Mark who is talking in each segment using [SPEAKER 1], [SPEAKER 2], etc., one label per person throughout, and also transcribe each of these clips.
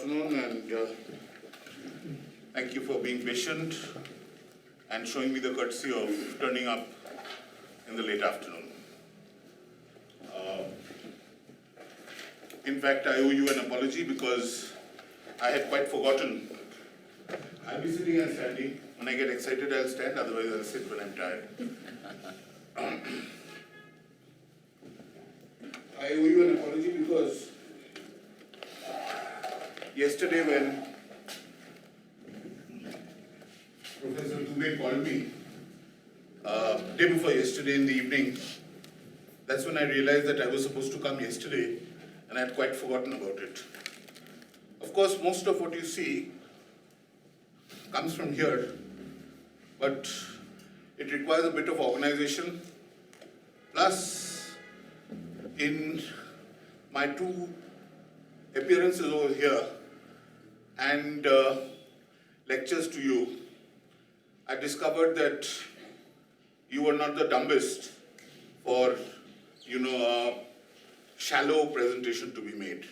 [SPEAKER 1] afternoon, and thank you for being patient and showing me the courtesy of turning up in the late afternoon. In fact, I owe you an apology because I had quite forgotten. I'll be sitting and standing. When I get excited, I'll stand, otherwise I'll sit when I'm tired. I owe you an apology because yesterday when Professor Dubey called me, day before yesterday in the evening, that's when I realized that I was supposed to come yesterday and I had quite forgotten about it. Of course, most of what you see comes from here, but it requires a bit of organization. Plus, in my two appearances over here and lectures to you, I discovered that you were not the dumbest for, a shallow presentation to be made.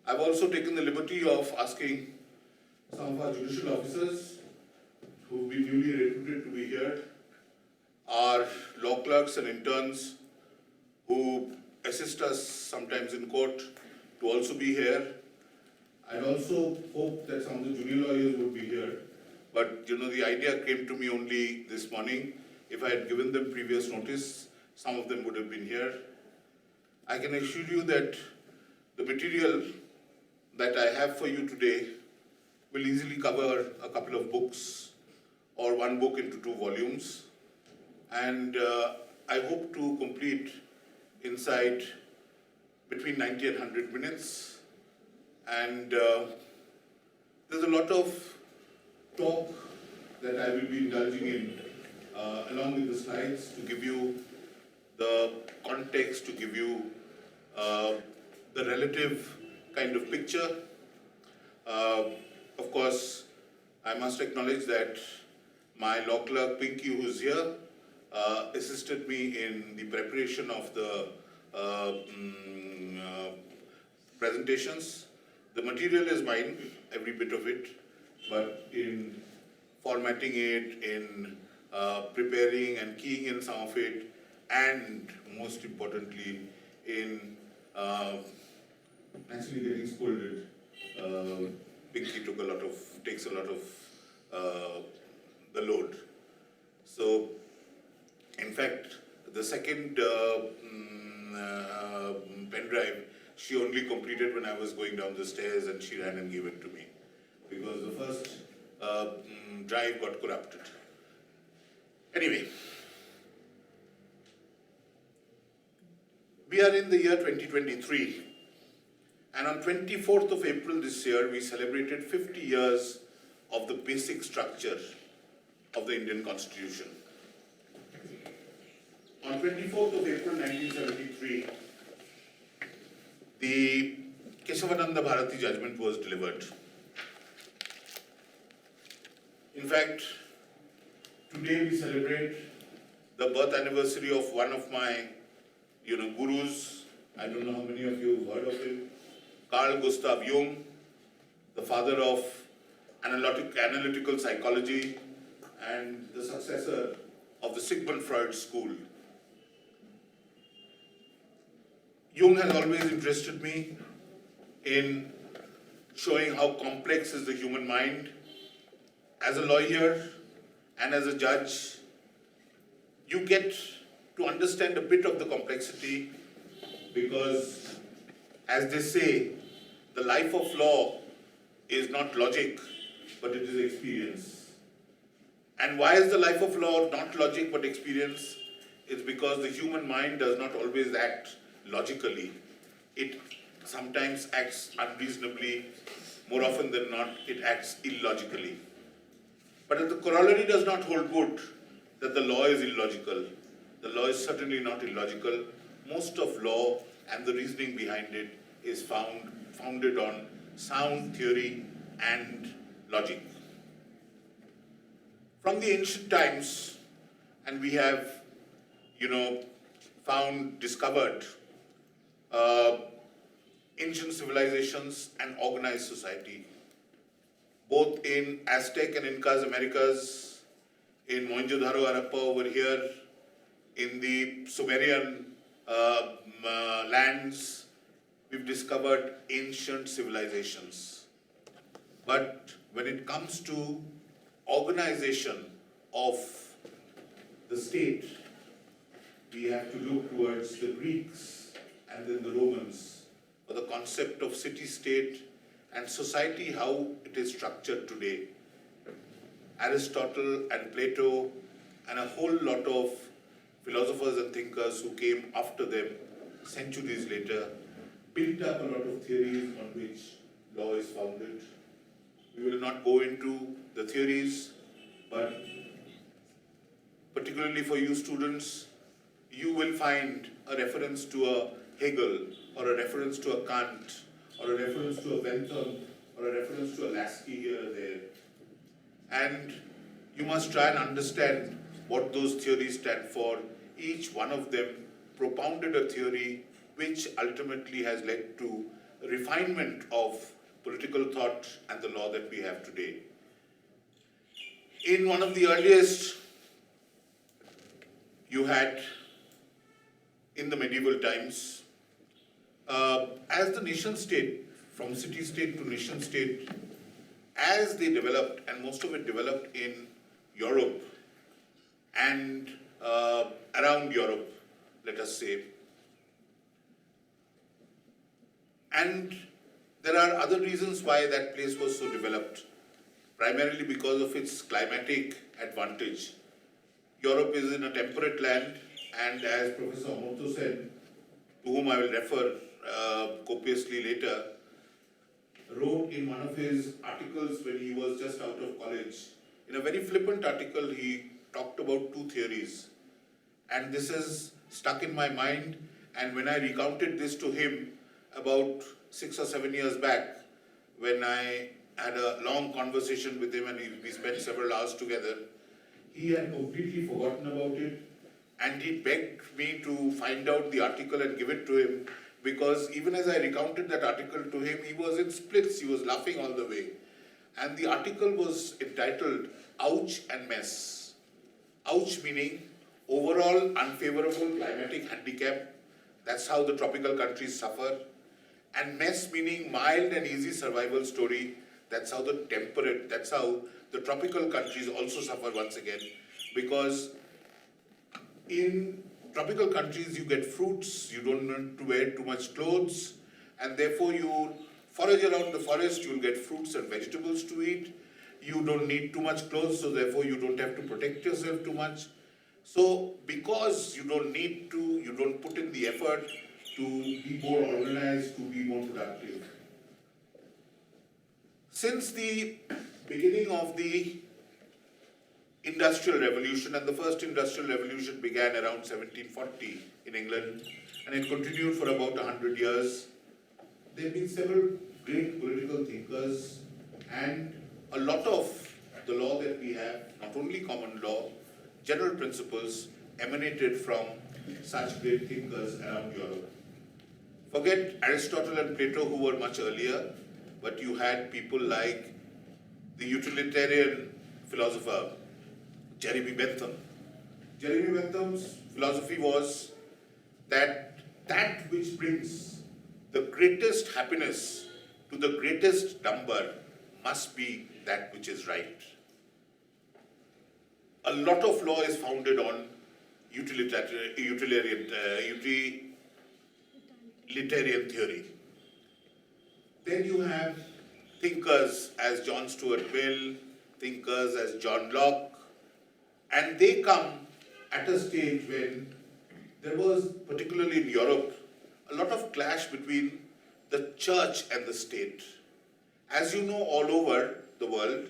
[SPEAKER 1] I've also taken the liberty of asking some of our judicial officers who've been newly recruited to be here, our law clerks and interns who assist us sometimes in court to also be here. I'd also hoped that some of the junior lawyers would be here, but the idea came to me only this morning. If I had given them previous notice, some of them would have been here. I can assure you that the material that I have for you today will easily cover a couple of books or one book into 2 volumes. And I hope to complete inside between 90 and 100 minutes. And there's a lot of talk that I will be indulging in along with the slides to give you the context, to give you the relative kind of picture. Of course, I must acknowledge that my law clerk, Pinky, who's here, assisted me in the preparation of the presentations. The material is mine, every bit of it, but in formatting it, in preparing and keying in some of it, and most importantly, in actually getting scolded. Pinky takes a lot of the load. So, in fact, the second pen drive, she only completed when I was going down the stairs, and she ran and gave it to me because the first drive got corrupted. Anyway, we are in the year 2023, and on 24th of April this year, we celebrated 50 years of the basic structure of the Indian Constitution. On 24th of April 1973, the Kesavananda Bharati judgment was delivered. In fact, today we celebrate the birth anniversary of one of my gurus. I don't know how many of you have heard of him. Carl Gustav Jung, the father of analytical psychology and the successor of the Sigmund Freud school. Jung has always interested me in showing how complex is the human mind. As a lawyer and as a judge, you get to understand a bit of the complexity because, as they say, the life of law is not logic, but it is experience. And why is the life of law not logic but experience? It's because the human mind does not always act logically. It sometimes acts unreasonably. More often than not, it acts illogically. But the corollary does not hold good that the law is illogical. The law is certainly not illogical. Most of law and the reasoning behind it is founded on sound theory and logic. From the ancient times, and we have, discovered ancient civilizations and organized society, both in Aztec and Incas Americas, in Mohenjo-daro Harappa over here, in the Sumerian lands, we've discovered ancient civilizations. But when it comes to organization of the state, we have to look towards the Greeks and then the Romans for the concept of city-state and society, how it is structured today. Aristotle and Plato and a whole lot of philosophers and thinkers who came after them centuries later built up a lot of theories on which law is founded. We will not go into the theories, but particularly for you students, you will find a reference to a Hegel, or a reference to a Kant, or a reference to a Bentham, or a reference to a Lasky here or there. And you must try and understand what those theories stand for. Each one of them propounded a theory which ultimately has led to a refinement of political thought and the law that we have today. In one of the earliest, you had, in the medieval times, as the nation state, from city state to nation state, as they developed, and most of it developed in Europe and around Europe, let us say. And there are other reasons why that place was so developed, primarily because of its climatic advantage. Europe is in a temperate land, and as Professor Amoto said, to whom I will refer copiously later, wrote in one of his articles when he was just out of college, in a very flippant article, he talked about two theories. And this has stuck in my mind, and when I recounted this to him about 6 or 7 years back, when I had a long conversation with him and we spent several hours together, he had completely forgotten about it, and he begged me to find out the article and give it to him, because even as I recounted that article to him, he was in splits, he was laughing all the way. And the article was entitled Ouch and Mess. Ouch meaning overall unfavorable climatic handicap, that's how the tropical countries suffer. And mess meaning mild and easy survival story, that's how the temperate, that's how the tropical countries also suffer once again. Because in tropical countries you get fruits, you don't need to wear too much clothes, and therefore you forage around the forest, you'll get fruits and vegetables to eat. You don't need too much clothes, so therefore you don't have to protect yourself too much. So because you don't need to, you don't put in the effort to be more organized, to be more productive. Since the beginning of the Industrial Revolution, and the first Industrial Revolution began around 1740 in England, and it continued for about 100 years, there have been several great political thinkers, and a lot of the law that we have, not only common law, general principles emanated from such great thinkers around Europe. Forget Aristotle and Plato, who were much earlier, but you had people like the utilitarian philosopher, Jeremy Bentham. Jeremy Bentham's philosophy was that that which brings the greatest happiness to the greatest number must be that which is right. A lot of law is founded on utilitarian theory. Then you have thinkers as John Stuart Mill, thinkers as John Locke, and they come at a stage when there was, particularly in Europe, a lot of clash between the church and the state. As you know, all over the world,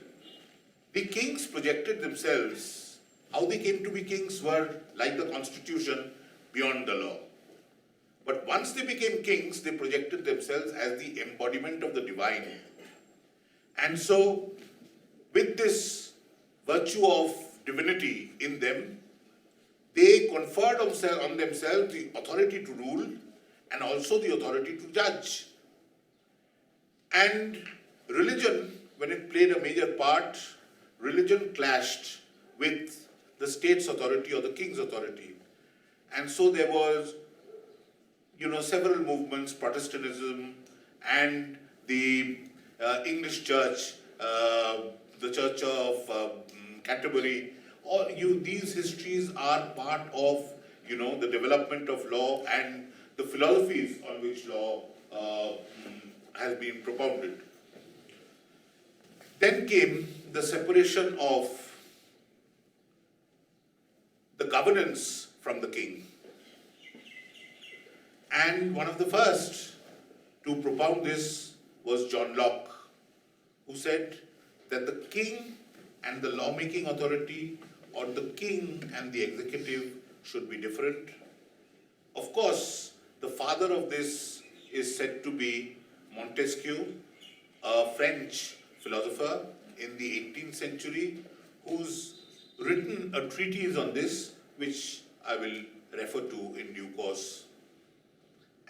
[SPEAKER 1] the kings projected themselves. How they came to be kings were, like the constitution, beyond the law. But once they became kings, they projected themselves as the embodiment of the divine. And so, with this virtue of divinity in them, they conferred on themselves the authority to rule and also the authority to judge. And religion, when it played a major part, religion clashed with the state's authority or the king's authority. And so there was, several movements, Protestantism and the English church, the Church of Canterbury. These histories are part of, the development of law and the philosophies on which law has been propounded. Then came the separation of the governance from the king. And one of the first to propound this was John Locke, who said that the king and the lawmaking authority, or the king and the executive, should be different. Of course, the father of this is said to be Montesquieu, a French philosopher in the 18th century, who's written a treatise on this, which I will refer to in due course.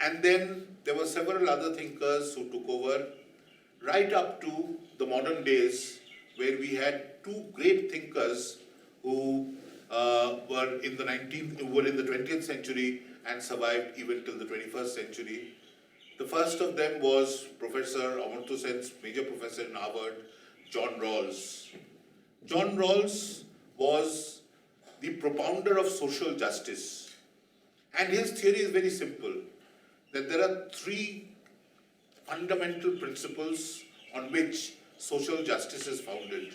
[SPEAKER 1] And then there were several other thinkers who took over, right up to the modern days, where we had two great thinkers who were in the 20th century and survived even till the 21st century. The first of them was Professor Amartya Sen's major professor in Harvard, John Rawls. John Rawls was the propounder of social justice. And his theory is very simple, that there are three fundamental principles on which social justice is founded.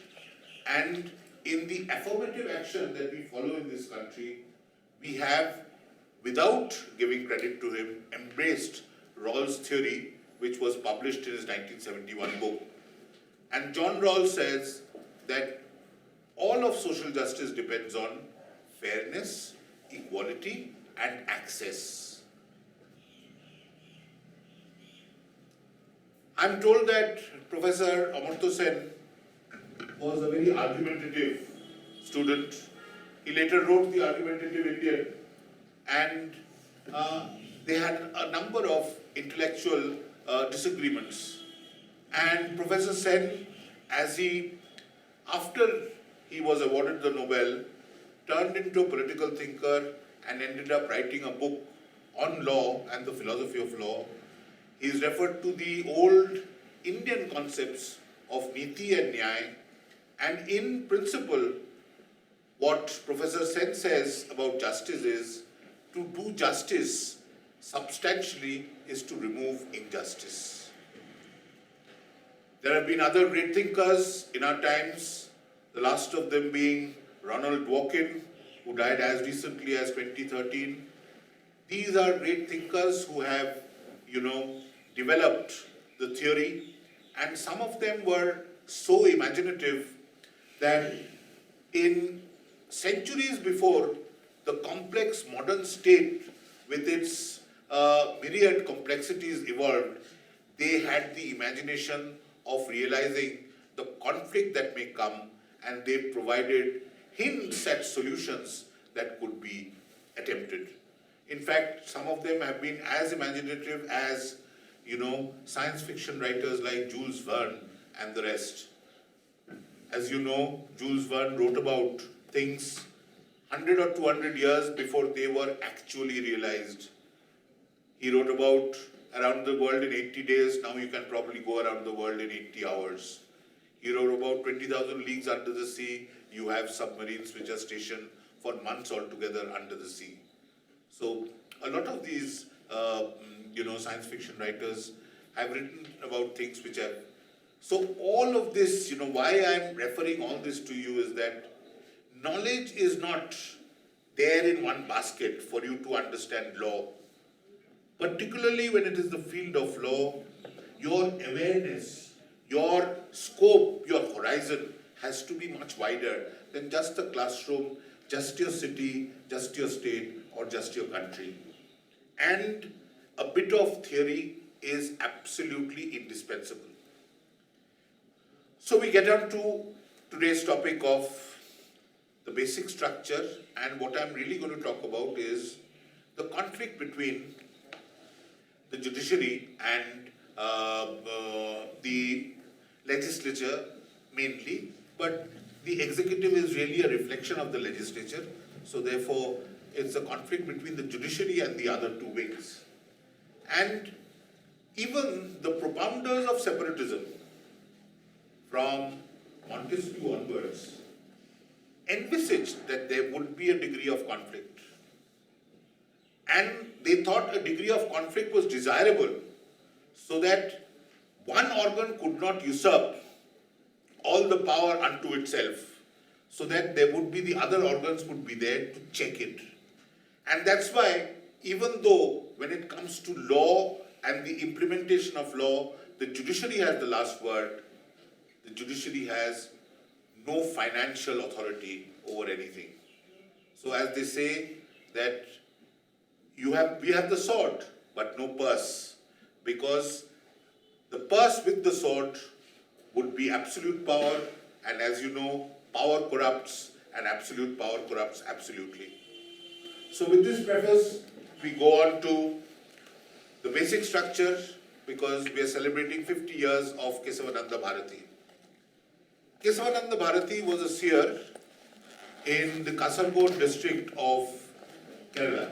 [SPEAKER 1] And in the affirmative action that we follow in this country, we have, without giving credit to him, embraced Rawls' theory, which was published in his 1971 book. And John Rawls says that all of social justice depends on fairness, equality, and access. I'm told that Professor Amartya Sen was a very argumentative student. He later wrote The Argumentative Indian, and they had a number of intellectual disagreements. And Professor Sen, after he was awarded the Nobel, turned into a political thinker and ended up writing a book on law and the philosophy of law. He is referred to the old Indian concepts of Niti and Nyaya, and in principle, what Professor Sen says about justice is, to do justice substantially is to remove injustice. There have been other great thinkers in our times, the last of them being Ronald Dworkin, who died as recently as 2013. These are great thinkers who have, developed the theory, and some of them were so imaginative that in centuries before the complex modern state with its myriad complexities evolved, they had the imagination of realizing the conflict that may come, and they provided hints at solutions that could be attempted. In fact, some of them have been as imaginative as, science fiction writers like Jules Verne and the rest. As you know, Jules Verne wrote about things 100 or 200 years before they were actually realized. He wrote about around the world in 80 days. Now you can probably go around the world in 80 hours. He wrote about 20,000 leagues under the sea. You have submarines which are stationed for months altogether under the sea. So a lot of these, science fiction writers have written about things which have. So all of this, why I'm referring all this to you is that knowledge is not there in one basket for you to understand law. Particularly when it is the field of law, your awareness, your scope, your horizon has to be much wider than just the classroom, just your city, just your state, or just your country. And a bit of theory is absolutely indispensable. So we get on to today's topic of the basic structure, and what I'm really going to talk about is the conflict between the judiciary and the legislature mainly, but the executive is really a reflection of the legislature. So therefore, it's a conflict between the judiciary and the other two wings. And even the propounders of separatism, from Montesquieu onwards, envisaged that there would be a degree of conflict. And they thought a degree of conflict was desirable so that one organ could not usurp all the power unto itself, so that there would be the other organs would be there to check it. And that's why, even though when it comes to law and the implementation of law, the judiciary has the last word, the judiciary has no financial authority over anything. So as they say that we have the sword, but no purse, because the purse with the sword would be absolute power, and as you know, power corrupts and absolute power corrupts absolutely. So with this preface, we go on to the basic structure, because we are celebrating 50 years of Kesavananda Bharati. Kesavananda Bharati was a seer in the Kasaragod district of Kerala.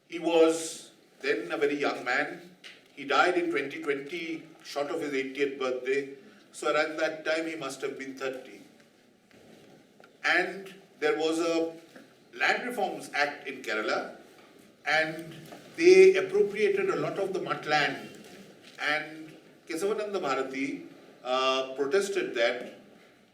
[SPEAKER 1] He was then a very young man. He died in 2020, short of his 80th birthday. So around that time, he must have been 30. And there was a Land Reforms Act in Kerala, and they appropriated a lot of the mutt land. And Kesavananda Bharati protested that.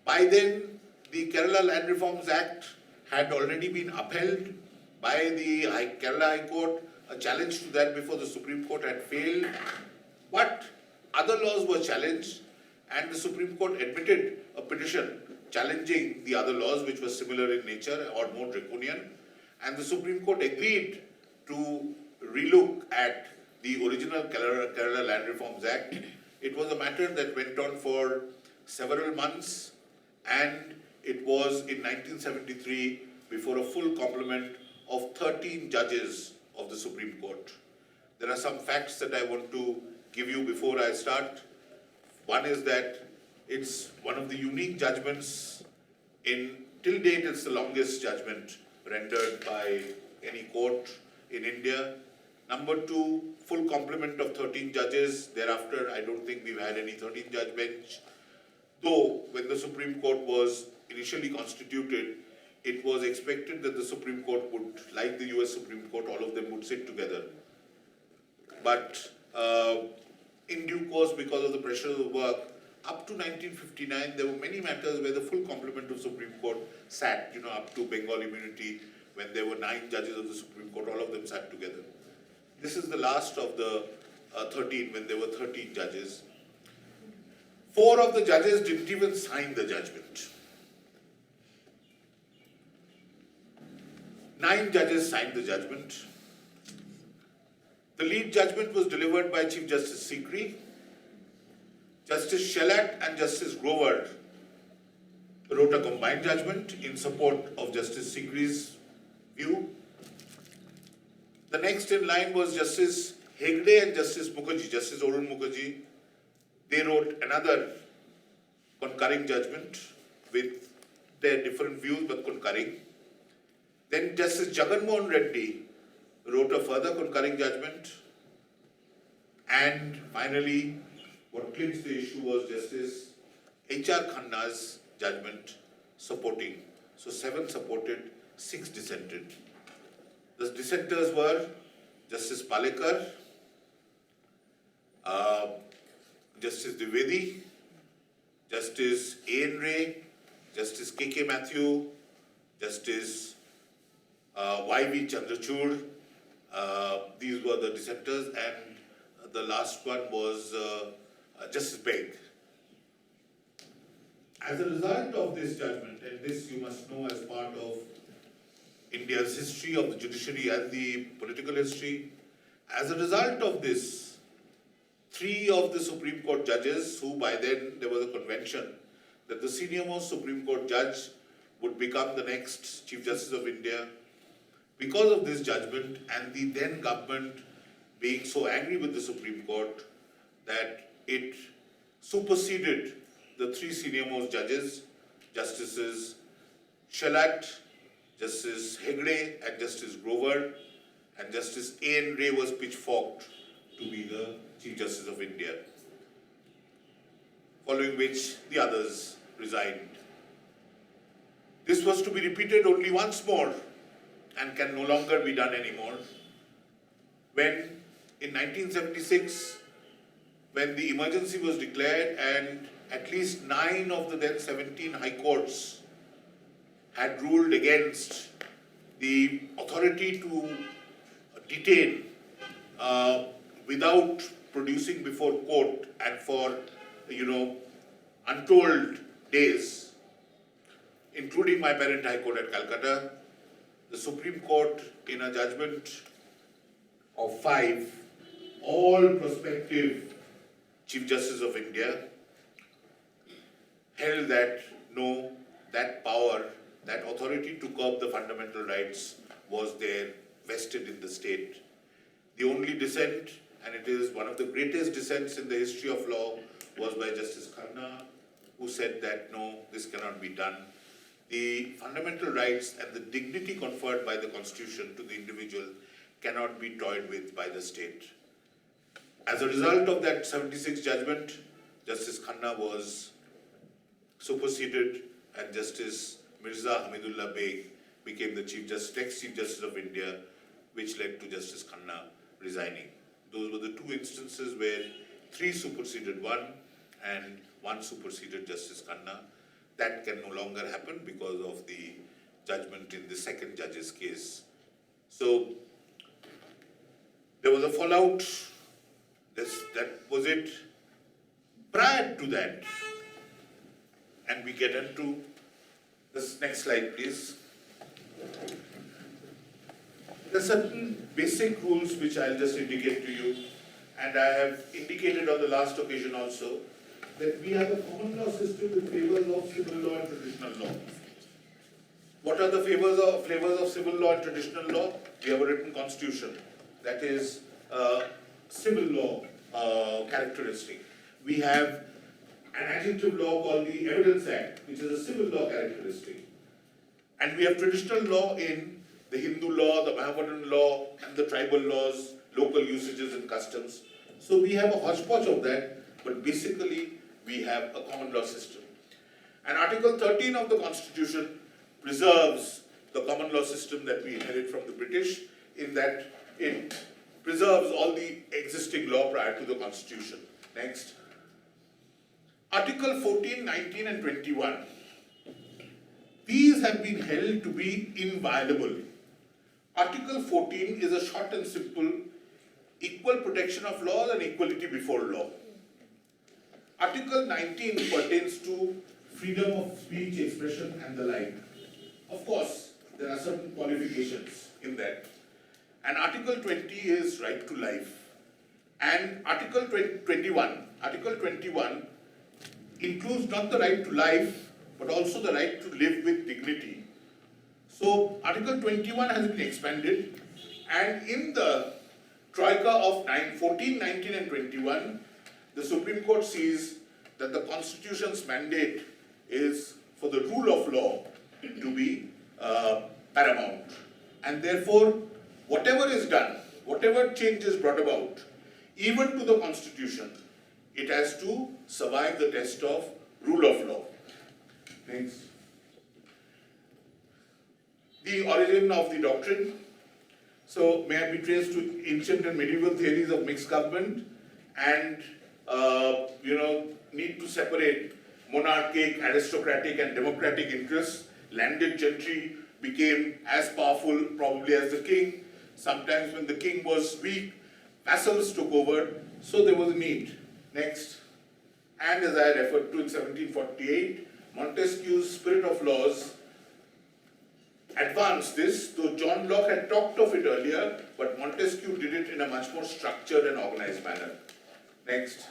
[SPEAKER 1] By then, the Kerala Land Reforms Act had already been upheld by the Kerala High Court. A challenge to that before the Supreme Court had failed. But other laws were challenged, and the Supreme Court admitted a petition challenging the other laws, which were similar in nature or more draconian. And the Supreme Court agreed to relook at the original Kerala Land Reforms Act. It was a matter that went on for several months, and it was in 1973 before a full complement of 13 judges of the Supreme Court. There are some facts that I want to give you before I start. One is that it's one of the unique judgments till date it's the longest judgment rendered by any court in India. Number two, full complement of 13 judges. Thereafter, I don't think we've had any 13-judge bench. Though, when the Supreme Court was initially constituted, it was expected that the Supreme Court would, like the US Supreme Court, all of them would sit together. But in due course, because of the pressure of the work, up to 1959, there were many matters where the full complement of Supreme Court sat, up to Bengal immunity, when there were 9 judges of the Supreme Court, all of them sat together. This is the last of the 13, when there were 13 judges. 4 of the judges didn't even sign the judgment. 9 judges signed the judgment. The lead judgment was delivered by Chief Justice Sikri. Justice Shelat and Justice Grover wrote a combined judgment in support of Justice Sikri's view. The next in line was Justice Hegde and Justice Mukherjee, Justice Arun Mukherjee. They wrote another concurring judgment with their different views but concurring. Then Justice Jagan Mohan Reddy wrote a further concurring judgment. And finally, what clinched the issue was Justice H.R. Khanna's judgment supporting. So 7 supported, 6 dissented. The dissenters were Justice Palekar, Justice Dwivedi, Justice A.N. Ray, Justice K.K. Matthew, Justice Y.V. Chandrachud. These were the dissenters, and the last one was Justice Beg. As a result of this judgment, and this you must know as part of India's history of the judiciary and the political history, as a result of this, 3 of the Supreme Court judges, who by then there was a convention that the senior-most Supreme Court judge would become the next Chief Justice of India, because of this judgment and the then government being so angry with the Supreme Court, that it superseded the three senior-most judges, Justices Shalat, Justice Hegde and Justice Grover, and Justice A.N. Ray was pitchforked to be the Chief Justice of India, following which the others resigned. This was to be repeated only once more and can no longer be done anymore, when in 1976, when the emergency was declared and at least 9 of the then 17 high courts had ruled against the authority to detain without producing before court and for, untold days, including my parent High Court at Calcutta, the Supreme Court, in a judgment of 5, all prospective Chief Justice of India, held that no, that power, that authority to curb the fundamental rights was there, vested in the state. The only dissent, and it is one of the greatest dissents in the history of law, was by Justice Khanna, who said that no, this cannot be done. The fundamental rights and the dignity conferred by the Constitution to the individual cannot be toyed with by the state. As a result of that 76 judgment, Justice Khanna was superseded and Justice Mirza Hamidullah Beg became the next Chief Justice of India, which led to Justice Khanna resigning. Those were the 2 instances where 3 superseded 1 and 1 superseded Justice Khanna. That can no longer happen because of the judgment in the second judge's case. So there was a fallout. That was it. Prior to that, and we get into this next slide, please. There are certain basic rules which I'll just indicate to you, and I have indicated on the last occasion also that we have a common law system with flavors of civil law and traditional law. What are the flavors of civil law and traditional law? We have a written constitution, that is civil law characteristic. We have an adjective law called the Evidence Act, which is a civil law characteristic. And we have traditional law in the Hindu law, the Mohammedan law, and the tribal laws, local usages and customs. So we have a hodgepodge of that, but basically we have a common law system. And Article 13 of the Constitution preserves the common law system that we inherit from the British, in that it preserves all the existing law prior to the Constitution. Next. Article 14, 19 and 21. These have been held to be inviolable. Article 14 is a short and simple equal protection of laws and equality before law. Article 19 pertains to freedom of speech, expression and the like. Of course, there are certain qualifications in that. And Article 20 is right to life. And Article 21 includes not the right to life, but also the right to live with dignity. So Article 21 has been expanded, and in the troika of 14, 19 and 21, the Supreme Court sees that the Constitution's mandate is for the rule of law to be paramount. And therefore, whatever is done, whatever change is brought about, even to the Constitution, it has to survive the test of rule of law. Next. The origin of the doctrine. So, may I be traced to ancient and medieval theories of mixed government and, need to separate monarchic, aristocratic and democratic interests. Landed gentry became as powerful probably as the king. Sometimes when the king was weak, vassals took over, so there was a need. Next. And as I referred to in 1748, Montesquieu's Spirit of Laws advanced this, though John Locke had talked of it earlier, but Montesquieu did it in a much more structured and organized manner. Next.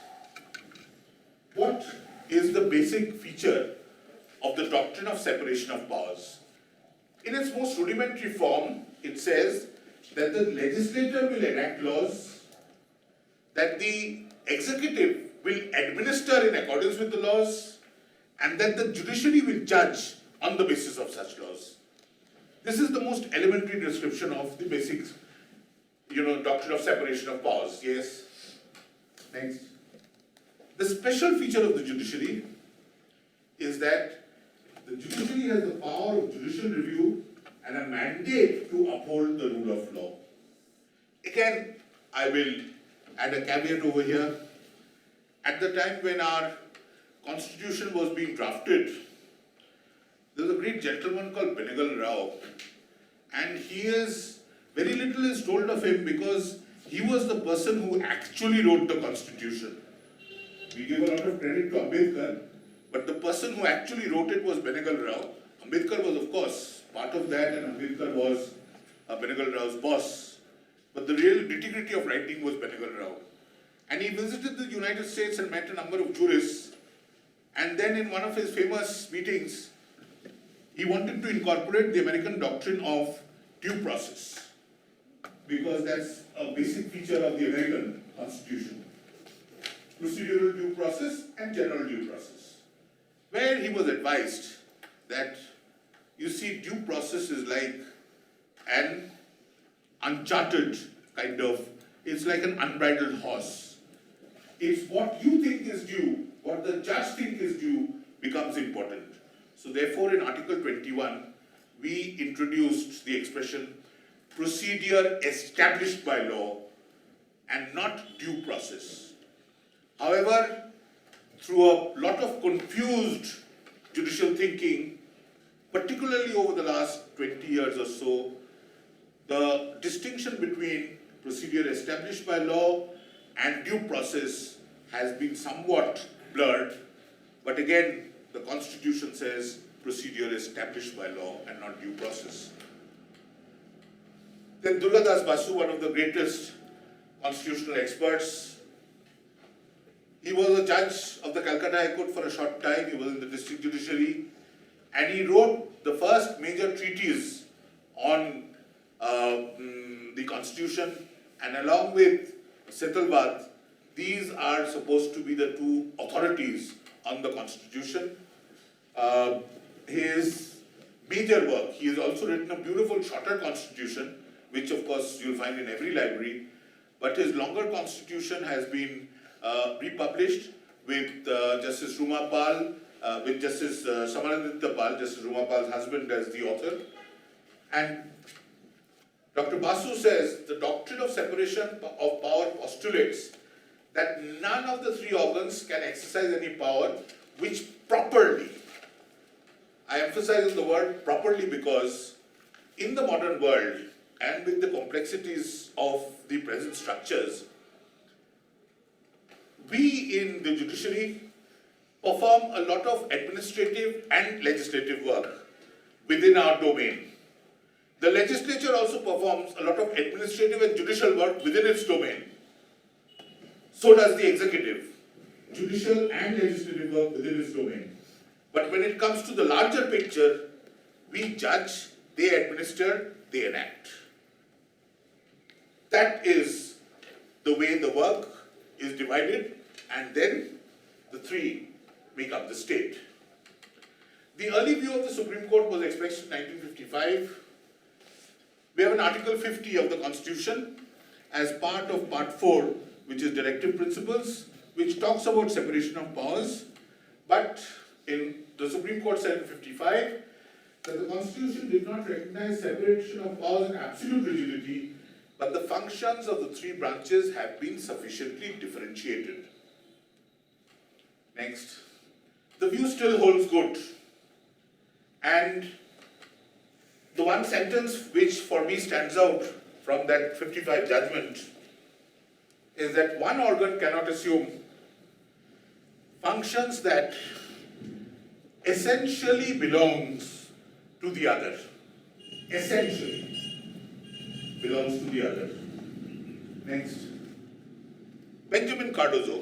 [SPEAKER 1] What is the basic feature of the doctrine of separation of powers? In its most rudimentary form, it says that the legislator will enact laws, that the executive will administer in accordance with the laws, and then the judiciary will judge on the basis of such laws. This is the most elementary description of the basic, doctrine of separation of powers. Yes? Next. The special feature of the judiciary is that the judiciary has the power of judicial review and a mandate to uphold the rule of law. Again, I will add a caveat over here. At the time when our constitution was being drafted, there was a great gentleman called Meghalaya, and very little is told of him because he was the person who actually wrote the constitution. We give a lot of credit to Ambedkar, but the person who actually wrote it was Meghalaya. Ambedkar was, of course, part of that, and Ambedkar was Meghalaraya's boss. But the real nitty-gritty of writing was Meghalaya. And he visited the United States and met a number of jurists. And then in one of his famous meetings, he wanted to incorporate the American doctrine of due process, because that's a basic feature of the American Constitution. Procedural due process and general due process, where he was advised that, due process is like an uncharted it's like an unbridled horse. It's what you think is due, what the judge thinks is due becomes important. So therefore in Article 21, we introduced the expression procedure established by law and not due process. However, through a lot of confused judicial thinking, particularly over the last 20 years or so, the distinction between procedure established by law and due process has been somewhat blurred. But again, the Constitution says procedure established by law and not due process. Then Durgadas Basu, one of the greatest constitutional experts, he was a judge of the Calcutta High Court for a short time. He was in the district judiciary, and he wrote the first major treatise on the Constitution, and along with Setalvad, these are supposed to be the two authorities on the Constitution. His major work, he has also written a beautiful shorter Constitution, which of course you'll find in every library, but his longer Constitution has been republished with Justice Ruma Pal, with Justice Samanaditya Pal, Justice Ruma Pal's husband, as the author. And Dr. Basu says the doctrine of separation of power postulates that none of the three organs can exercise any power which properly, I emphasize on the word properly because in the modern world and with the complexities of the present structures, we in the judiciary perform a lot of administrative and legislative work within our domain. The legislature also performs a lot of administrative and judicial work within its domain. So does the executive. Judicial and legislative work within its domain. But when it comes to the larger picture, we judge, they administer, they enact. That is the way the work is divided, and then the three make up the state. The early view of the Supreme Court was expressed in 1955. We have an Article 50 of the Constitution as part of Part 4, which is Directive Principles, which talks about separation of powers. But in the Supreme Court said in 55 that the Constitution did not recognize separation of powers in absolute rigidity, but the functions of the three branches have been sufficiently differentiated. Next. The view still holds good. And the one sentence which for me stands out from that 55 judgment is that one organ cannot assume functions that essentially belongs to the other. Essentially belongs to the other. Next. Benjamin Cardozo.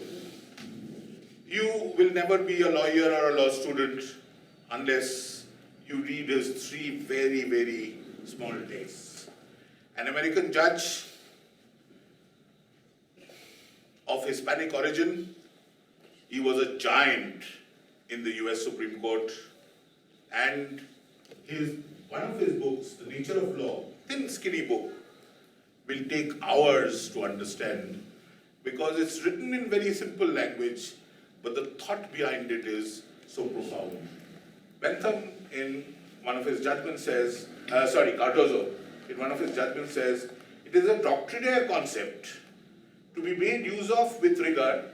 [SPEAKER 1] You will never be a lawyer or a law student unless you read his three very, very small texts. An American judge of Hispanic origin. He was a giant in the US Supreme Court, and one of his books, The Nature of Law, thin skinny book, will take hours to understand because it's written in very simple language, but the thought behind it is so profound. Bentham, in one of his judgments says, Cardozo, in one of his judgments says, it is a doctrinaire concept to be made use of with rigor,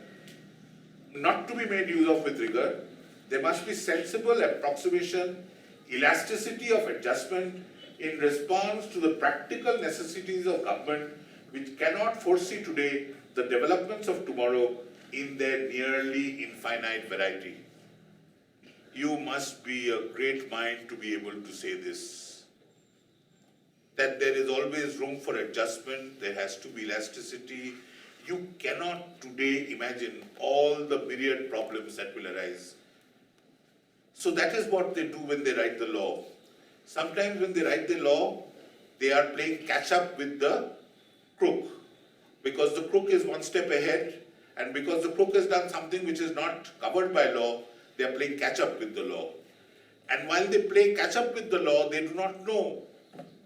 [SPEAKER 1] not to be made use of with rigor. There must be sensible approximation, elasticity of adjustment in response to the practical necessities of government, which cannot foresee today the developments of tomorrow in their nearly infinite variety. You must be a great mind to be able to say this, that there is always room for adjustment, there has to be elasticity. You cannot today imagine all the myriad problems that will arise. So that is what they do when they write the law. Sometimes when they write the law, they are playing catch up with the crook, because the crook is one step ahead, and because the crook has done something which is not covered by law, they are playing catch up with the law. And while they play catch up with the law, they do not know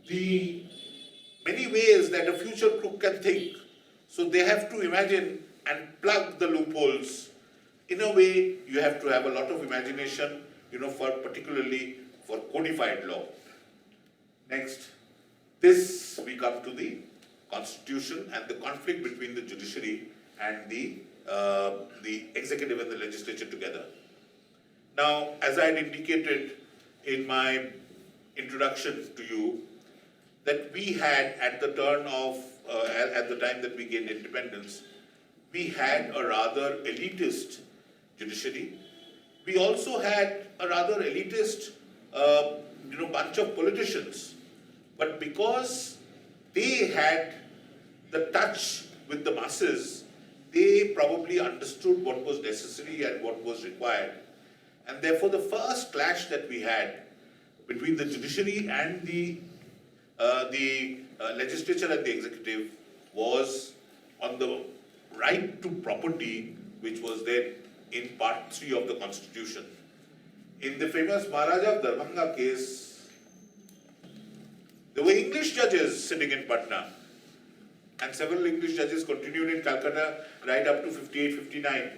[SPEAKER 1] the many ways that a future crook can think. So they have to imagine and plug the loopholes. In a way, you have to have a lot of imagination, particularly for codified law. Next, this we come to the Constitution and the conflict between the judiciary and the executive and the legislature together. Now, as I had indicated in my introduction to you, that we had at the time that we gained independence, we had a rather elitist judiciary. We also had a rather elitist bunch of politicians. But because they had the touch with the masses, they probably understood what was necessary and what was required. And therefore, the first clash that we had between the judiciary and the legislature and the executive was on the right to property, which was then in part 3 of the Constitution. In the famous Maharaja of Darbhanga case, there were English judges sitting in Patna, and several English judges continued in Calcutta right up to 58, 59.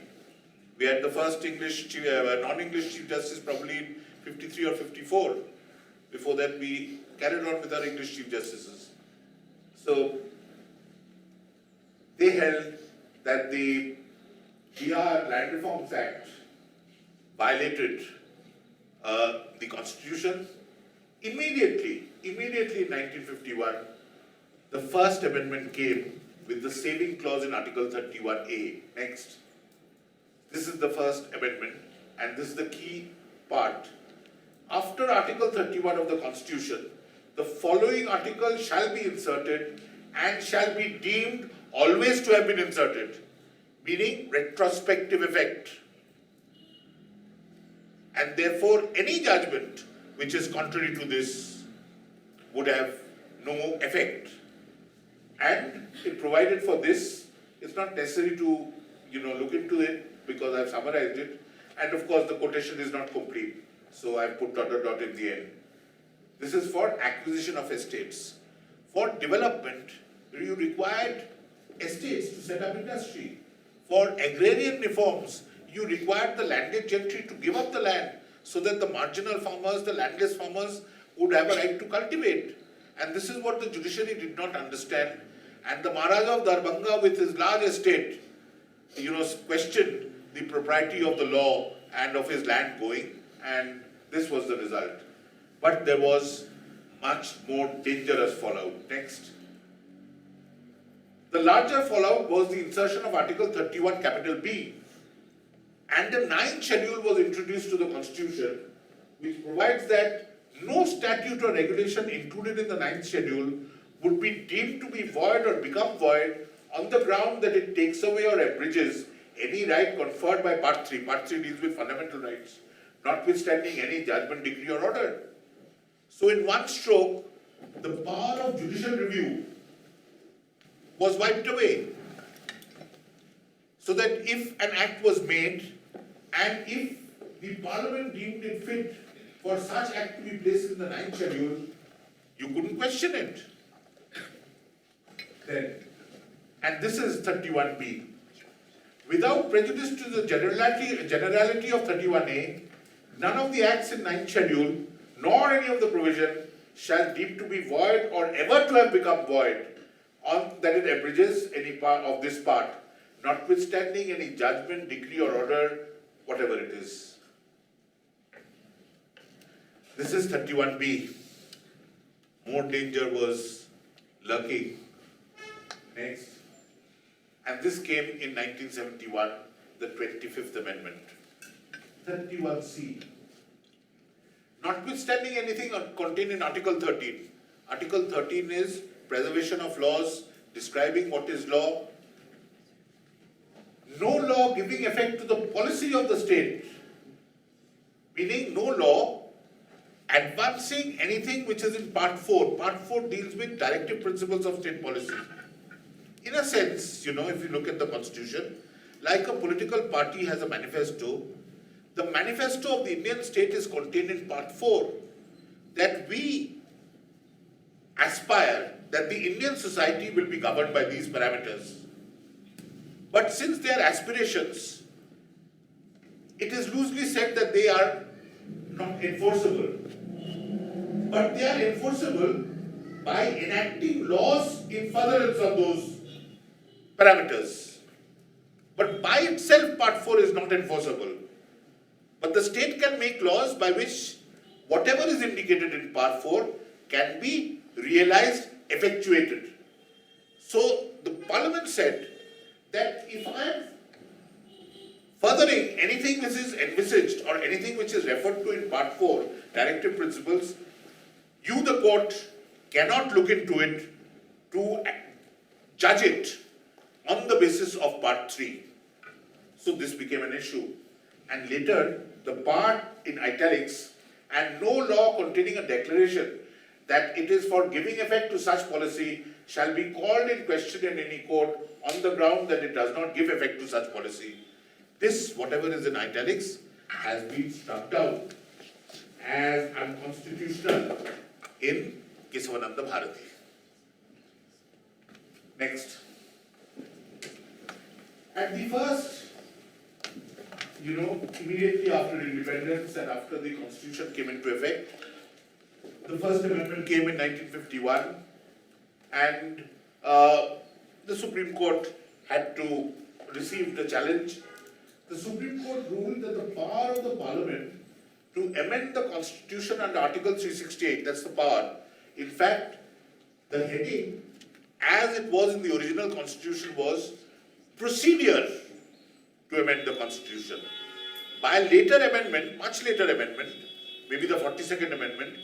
[SPEAKER 1] We had the first non-English Chief Justice probably in 53 or 54. Before that, we carried on with our English Chief Justices. So, they held that the Bihar Land Reforms Act violated the Constitution. Immediately in 1951, the first amendment came with the saving clause in Article 31A. Next. This is the first amendment, and this is the key part. After Article 31 of the Constitution, the following article shall be inserted and shall be deemed always to have been inserted, meaning retrospective effect. And therefore, any judgment which is contrary to this would have no effect. And it provided for this. It's not necessary to look into it because I've summarized it. And of course, the quotation is not complete. So I've put ... in the end. This is for acquisition of estates. For development, you required estates to set up industry. For agrarian reforms, you required the landed gentry to give up the land so that the marginal farmers, the landless farmers, would have a right to cultivate. And this is what the judiciary did not understand. And the Maharaja of Darbhanga, with his large estate, questioned the propriety of the law and of his land going, and this was the result. But there was much more dangerous fallout. Next. The larger fallout was the insertion of Article 31 capital B, and the 9th schedule was introduced to the Constitution, which provides that no statute or regulation included in the 9th schedule would be deemed to be void or become void on the ground that it takes away or abridges any right conferred by Part 3. Part 3 deals with fundamental rights, notwithstanding any judgment, decree or order. So in one stroke, the power of judicial review was wiped away. so that if an act was made and if the Parliament deemed it fit for such act to be placed in the 9th schedule, you couldn't question it. Then, and this is 31B. Without prejudice to the generality of 31A, none of the acts in 9th schedule, nor any of the provision, shall deem to be void or ever to have become void, on that it abridges any part of this part, notwithstanding any judgment, decree or order, whatever it is. This is 31B. More danger was lurking. Next. And this came in 1971, the 25th Amendment. 31C. Notwithstanding anything contained in Article 13. Article 13 is preservation of laws, describing what is law. No law giving effect to the policy of the state, meaning no law advancing anything which is in Part 4. Part 4 deals with directive principles of state policy. In a sense, if you look at the Constitution, like a political party has a manifesto, the manifesto of the Indian state is contained in Part 4, that we aspire that the Indian society will be governed by these parameters. But since they are aspirations, it is loosely said that they are not enforceable. But they are enforceable by enacting laws in furtherance of those parameters. But by itself, Part 4 is not enforceable. But the state can make laws by which whatever is indicated in Part 4 can be realized, effectuated. So the Parliament said that if I am furthering anything which is envisaged or anything which is referred to in Part 4, directive principles, you, the court, cannot look into it to judge it on the basis of Part 3. So this became an issue. And later, the part in italics, and no law containing a declaration that it is for giving effect to such policy shall be called in question in any court on the ground that it does not give effect to such policy. This, whatever is in italics, has been struck down as unconstitutional in Kesavananda Bharati. Next. At the first, immediately after independence and after the Constitution came into effect, the first amendment came in 1951, and the Supreme Court had to receive the challenge. The Supreme Court ruled that the power of the Parliament to amend the Constitution under Article 368, that's the power. In fact, the heading, as it was in the original Constitution, was procedure to amend the Constitution. By a later amendment, much later amendment, maybe the 42nd Amendment,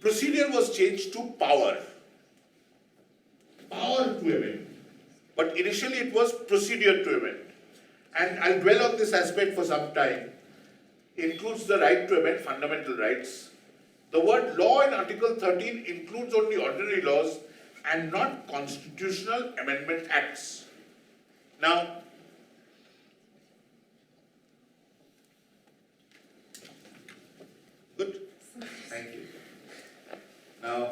[SPEAKER 1] procedure was changed to power. Power to amend. But initially it was procedure to amend. And I'll dwell on this aspect for some time. It includes the right to amend fundamental rights. The word law in Article 13 includes only ordinary laws and not constitutional amendment acts. Now, good. Thank you. Now,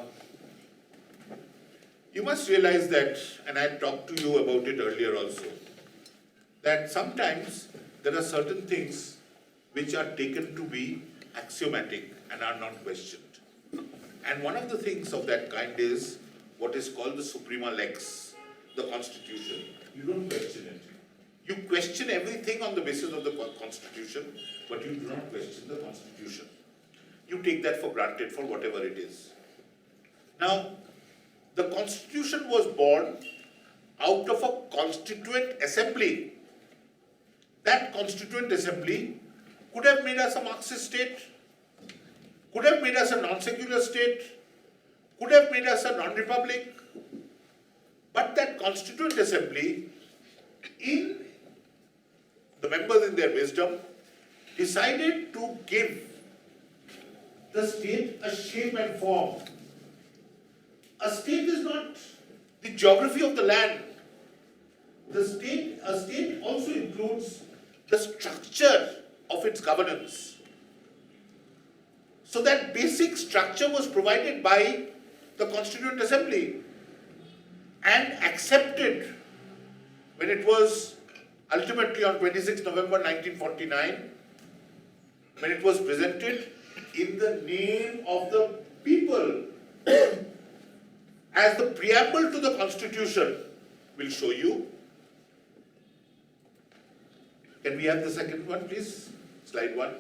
[SPEAKER 1] you must realize that, and I talked to you about it earlier also, that sometimes there are certain things which are taken to be axiomatic and are not questioned. And one of the things of that kind is what is called the suprema lex, the Constitution. You don't question it. You question everything on the basis of the Constitution, but you do not question the Constitution. You take that for granted for whatever it is. Now, the Constitution was born out of a constituent assembly. That constituent assembly could have made us a Marxist state, could have made us a non-secular state, could have made us a non-republic. But that constituent assembly, in the members in their wisdom, decided to give the state a shape and form. A state is not the geography of the land. a state also includes the structure of its governance. So that basic structure was provided by the Constituent Assembly and accepted when it was ultimately on 26 November 1949, when it was presented in the name of the people as the preamble to the Constitution. Will show you. Can we have the second one, please? Slide 1.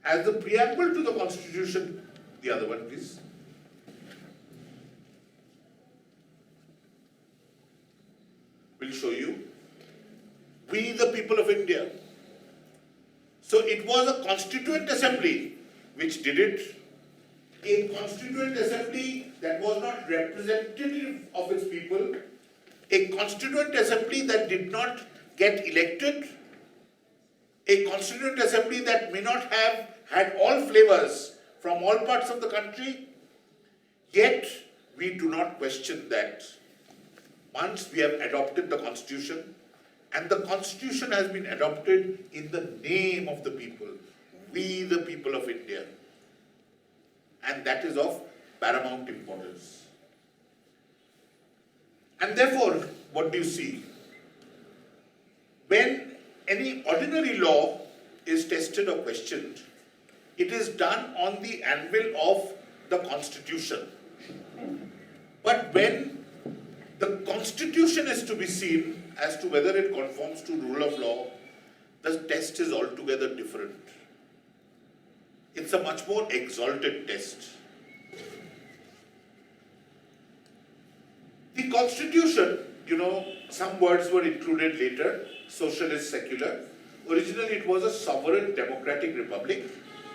[SPEAKER 1] As the preamble to the Constitution, the other one, please. Will show you. We, the people of India. So it was a Constituent Assembly which did it. A Constituent Assembly that was not representative of its people, a Constituent Assembly that did not get elected, a Constituent Assembly that may not have had all flavors from all parts of the country, yet we do not question that. Once we have adopted the Constitution, and the Constitution has been adopted in the name of the people, we the people of India. And that is of paramount importance. And therefore, what do you see? When any ordinary law is tested or questioned, it is done on the anvil of the Constitution. But when the Constitution is to be seen as to whether it conforms to rule of law, the test is altogether different. It's a much more exalted test. The Constitution, some words were included later, socialist, secular. Originally it was a sovereign democratic republic,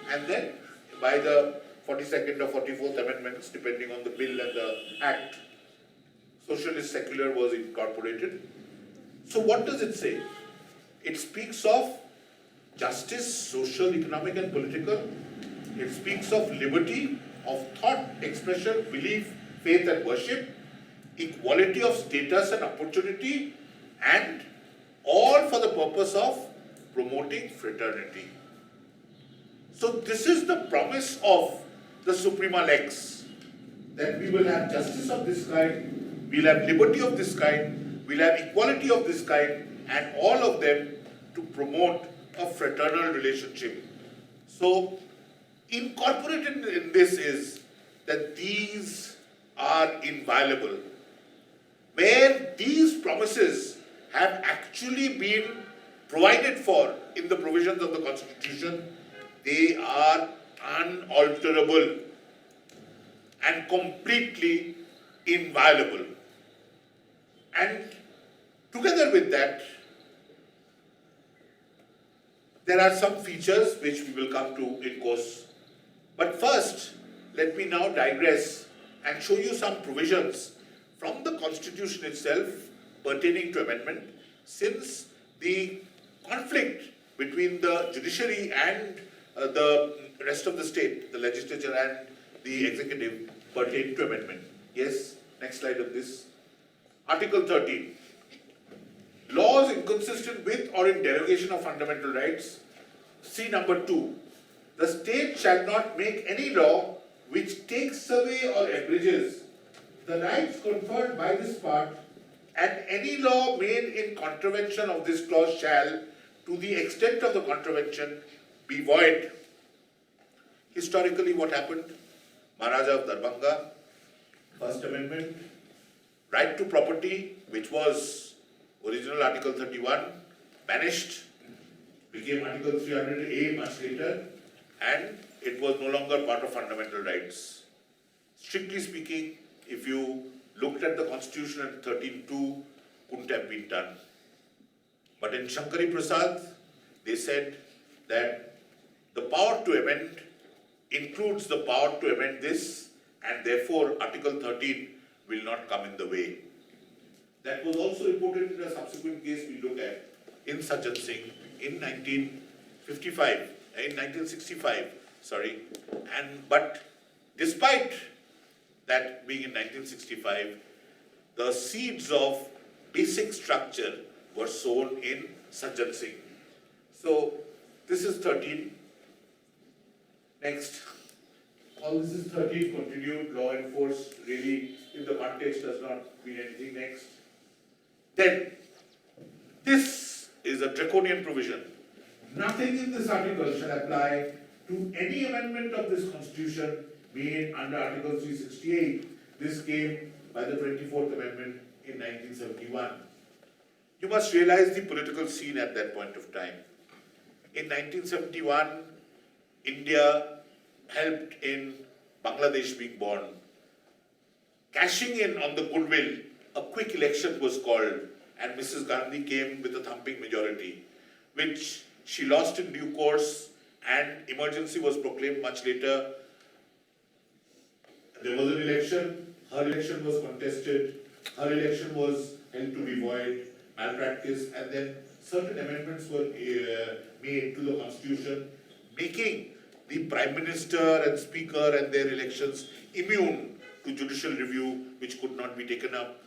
[SPEAKER 1] and then by the 42nd or 44th amendments, depending on the bill and the act, socialist, secular was incorporated. So what does it say? It speaks of justice, social, economic and political. It speaks of liberty of thought, expression, belief, faith and worship, equality of status and opportunity, and all for the purpose of promoting fraternity. So this is the promise of the Suprema Lex, that we will have justice of this kind, we'll have liberty of this kind, we'll have equality of this kind, and all of them to promote a fraternal relationship. So incorporated in this is that these are inviolable. Where these promises have actually been provided for in the provisions of the Constitution, they are unalterable and completely inviolable. And together with that, there are some features which we will come to in course. But first, let me now digress and show you some provisions from the Constitution itself pertaining to amendment, since the conflict between the judiciary and the rest of the state, the legislature and the executive, pertain to amendment. Yes, next slide of this. Article 13. Laws inconsistent with or in derogation of fundamental rights. See number 2. The state shall not make any law which takes away or abridges the rights conferred by this part, and any law made in contravention of this clause shall, to the extent of the contravention, be void. Historically, what happened? Maharaja of Darbhanga, First Amendment, right to property, which was original Article 31, banished, became Article 300A much later, and it was no longer part of fundamental rights. Strictly speaking, if you looked at the Constitution at 13.2, couldn't have been done. But in Shankari Prasad, they said that the power to amend includes the power to amend this, and therefore Article 13 will not come in the way. That was also reported in a subsequent case we look at in Sajjan Singh in 1965, but despite that being in 1965, the seeds of basic structure were sown in Sajjan Singh. So this is 13. Next. All this is 13, continued, law enforced, really, if the context does not mean anything. Next. Then, this is a draconian provision. Nothing in this article shall apply to any amendment of this constitution made under Article 368. This came by the 24th Amendment in 1971. You must realize the political scene at that point of time. In 1971, India helped in Bangladesh being born. Cashing in on the goodwill, a quick election was called and Mrs. Gandhi came with a thumping majority, which she lost in due course and emergency was proclaimed much later. There was an election, her election was contested, her election was held to be void, malpractice, and then certain amendments were made to the constitution, making the Prime Minister and Speaker and their elections immune to judicial review, which could not be taken up,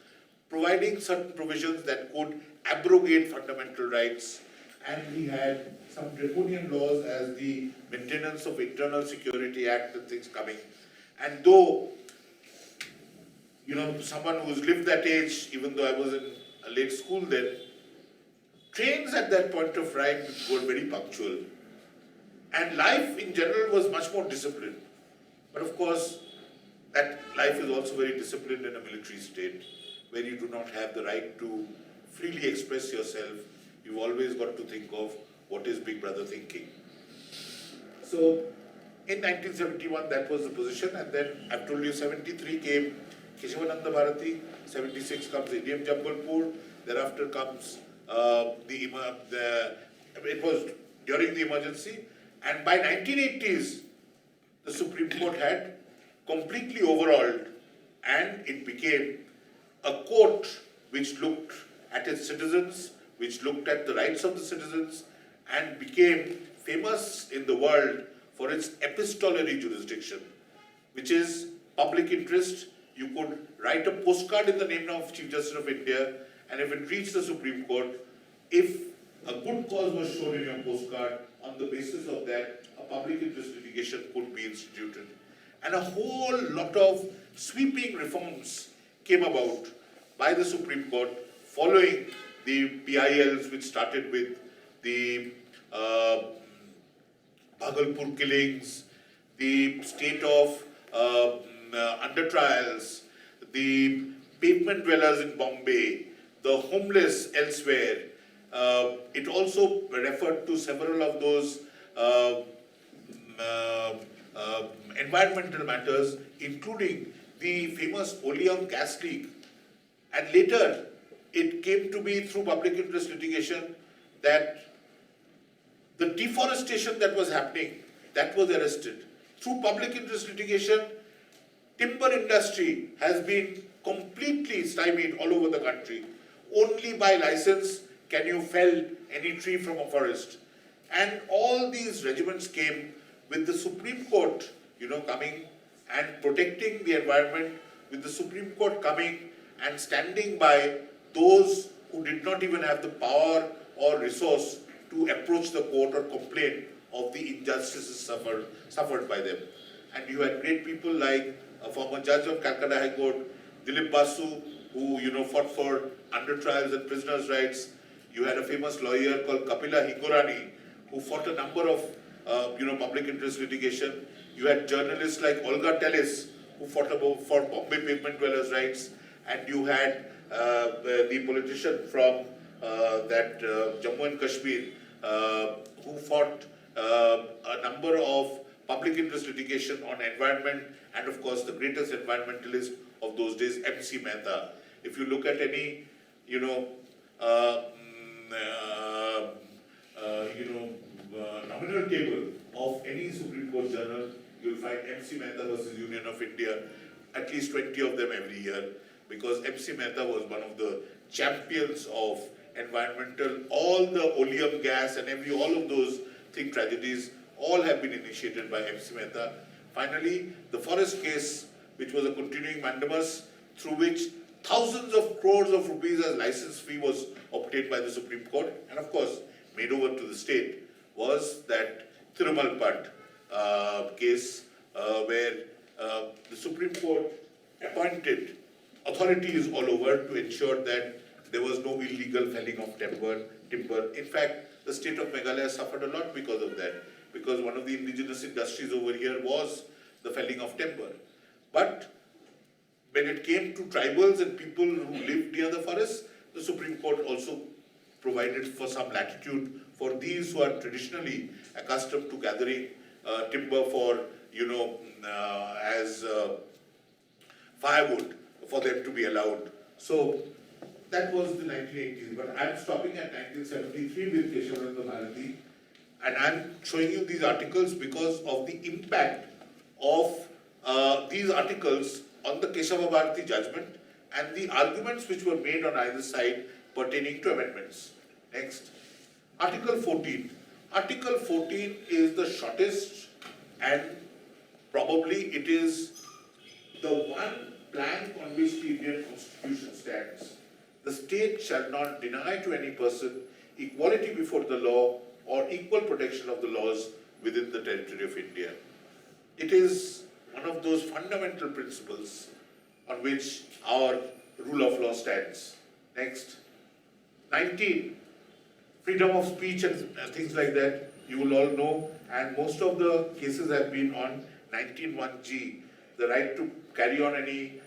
[SPEAKER 1] providing certain provisions that could abrogate fundamental rights. And we had some draconian laws as the Maintenance of Internal Security Act and things coming. And though, someone who's lived that age, even though I was in a late school then, trains at that point of time were very punctual. And life in general was much more disciplined. But of course, that life is also very disciplined in a military state, where you do not have the right to freely express yourself. You've always got to think of what is Big Brother thinking. So, in 1971, that was the position, and then I've told you 73 came Keshavananda Bharati, 76 comes Indian Jambalpur, thereafter comes it was during the emergency, and by 1980s, the Supreme Court had completely overhauled and it became a court which looked at its citizens, which looked at the rights of the citizens, and became famous in the world for its epistolary jurisdiction, which is public interest. You could write a postcard in the name of Chief Justice of India, and if it reached the Supreme Court, if a good cause was shown in your postcard, on the basis of that, a public interest litigation could be instituted. And a whole lot of sweeping reforms came about by the Supreme Court following the PILs, which started with the Bhagalpur killings, the state of under trials, the pavement dwellers in Bombay, the homeless elsewhere. It also referred to several of those environmental matters, including the famous Oleum gas leak. And later, it came to be through public interest litigation that the deforestation that was happening, that was arrested. Through public interest litigation, timber industry has been completely stymied all over the country. Only by license can you fell any tree from a forest. And all these regiments came with the Supreme Court, coming and protecting the environment, with the Supreme Court coming and standing by those who did not even have the power or resource to approach the court or complain of the injustices suffered by them. And you had great people like a former judge of Calcutta High Court, Dilip Basu, who fought for under trials and prisoners' rights. You had a famous lawyer called Kapila Hingorani, who fought a number of public interest litigation. You had journalists like Olga Tellis, who fought for Bombay pavement dwellers' rights, and you had the politician from Jammu and Kashmir, who fought a number of public interest litigation on environment, and of course the greatest environmentalist of those days, M.C. Mehta. If you look at any, nominal table of any Supreme Court journal, you'll find M.C. Mehta versus Union of India, at least 20 of them every year, because M.C. Mehta was one of the champions of environmental, all the oleum gas and all of those tragedies, all have been initiated by M.C. Mehta. Finally, the forest case, which was a continuing mandamus, through which thousands of crores of rupees as license fee was obtained by the Supreme Court, and of course made over to the state, was that Thirumalpad case where the Supreme Court appointed authorities all over to ensure that there was no illegal felling of timber. In fact, the state of Meghalaya suffered a lot because of that, because one of the indigenous industries over here was the felling of timber. But when it came to tribals and people who lived near the forest, the Supreme Court also provided for some latitude for these who are traditionally accustomed to gathering timber for, as firewood, for them to be allowed. So that was the 1980s, but I'm stopping at 1973 with Keshavananda Bharati, and I'm showing you these articles because of the impact of these articles on the Keshava Bharati judgment and the arguments which were made on either side pertaining to amendments. Next. Article 14. Article 14 is the shortest, and probably it is the one plank on which the Indian Constitution stands. The state shall not deny to any person equality before the law or equal protection of the laws within the territory of India. It is one of those fundamental principles on which our rule of law stands. Next. 19. Freedom of speech and things like that, you will all know, and most of the cases have been on 19(1)(g), the right to carry on any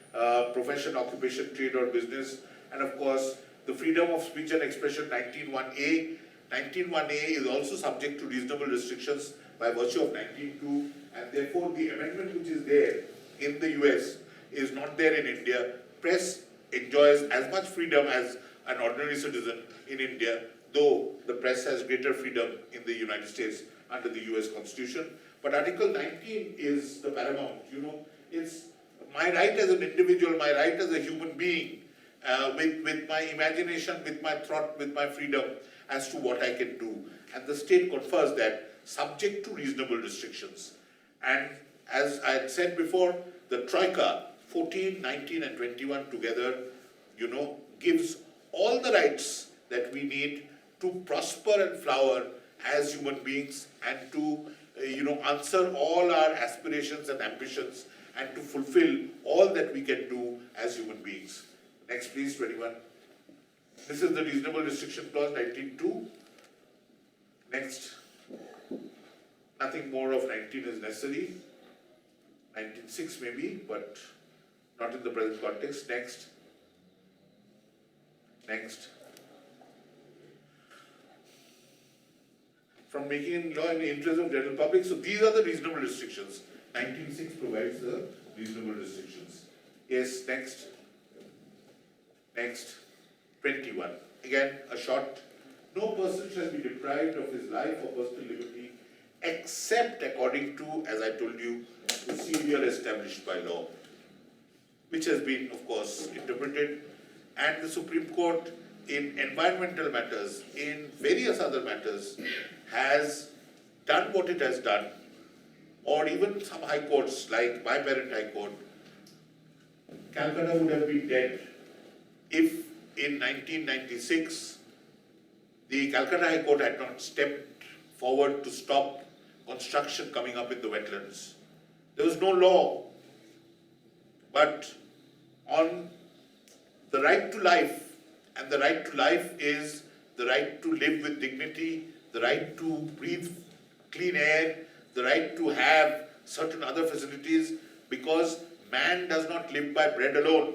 [SPEAKER 1] profession, occupation, trade or business, and of course the freedom of speech and expression 19(1)(a). 19(1)(a) is also subject to reasonable restrictions by virtue of 19(2), and therefore the amendment which is there in the US is not there in India. Press enjoys as much freedom as an ordinary citizen in India, though the press has greater freedom in the United States under the US Constitution. But Article 19 is the paramount, it's my right as an individual, my right as a human being, with my imagination, with my thought, with my freedom as to what I can do. And the state confers that subject to reasonable restrictions. And as I had said before, the Troika, 14, 19 and 21 together, gives all the rights that we need to prosper and flower as human beings and to, answer all our aspirations and ambitions and to fulfill all that we can do as human beings. Next please, 21. This is the reasonable restriction clause, 19(2). Next. Nothing more of 19 is necessary. 19(6) maybe, but not in the present context. Next. Next. From making in law in the interest of general public. So these are the reasonable restrictions. 19(6) provides the reasonable restrictions. Yes, next. Next. 21. Again, a short. No person shall be deprived of his life or personal liberty except according to, as I told you, procedure established by law, which has been, of course, interpreted. And the Supreme Court in environmental matters, in various other matters, has done what it has done, or even some high courts, like my parent high court. Calcutta would have been dead if in 1996 the Calcutta High Court had not stepped forward to stop construction coming up in the wetlands. There was no law, but on the right to life, and the right to life is the right to live with dignity, the right to breathe clean air, the right to have certain other facilities, because man does not live by bread alone.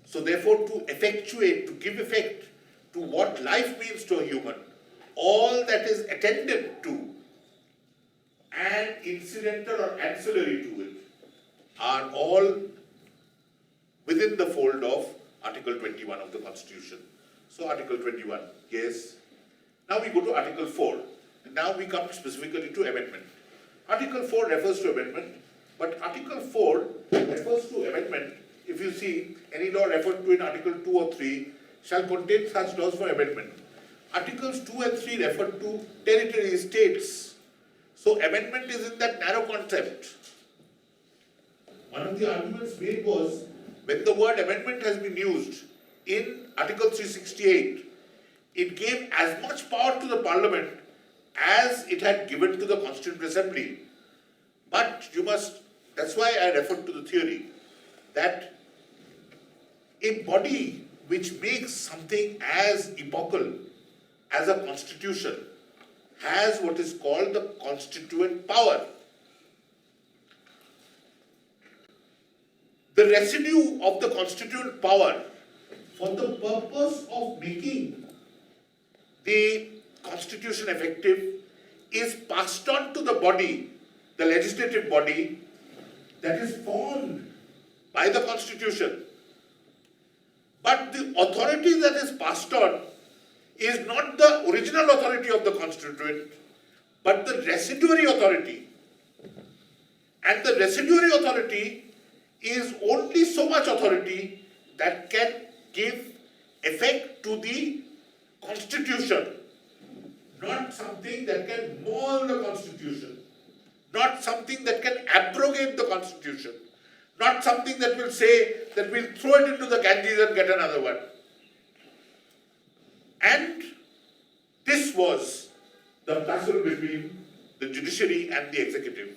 [SPEAKER 1] So therefore, to effectuate, to give effect to what life means to a human, all that is attendant to and incidental or ancillary to it are all within the fold of Article 21 of the Constitution. So Article 21, yes. Now we go to Article 4. And now we come specifically to amendment. Article 4 refers to amendment, but Article 4 refers to amendment. If you see, any law referred to in Article 2 or 3 shall contain such laws for amendment. Articles 2 and 3 refer to territories, states. So amendment is in that narrow concept. one of the arguments made was, when the word amendment has been used in Article 368, it gave as much power to the Parliament as it had given to the Constituent Assembly. But that's why I referred to the theory, that a body which makes something as epochal as a constitution has what is called the constituent power. The residue of the constituent power for the purpose of making the constitution effective is passed on to the body, the legislative body, that is formed by the constitution. But the authority that is passed on is not the original authority of the constituent, but the residuary authority. And the residuary authority is only so much authority that can give effect to the constitution, not something that can maul the constitution, not something that can abrogate the constitution, not something that will say that we'll throw it into the Ganges and get another one. And this was the tussle between the judiciary and the executive.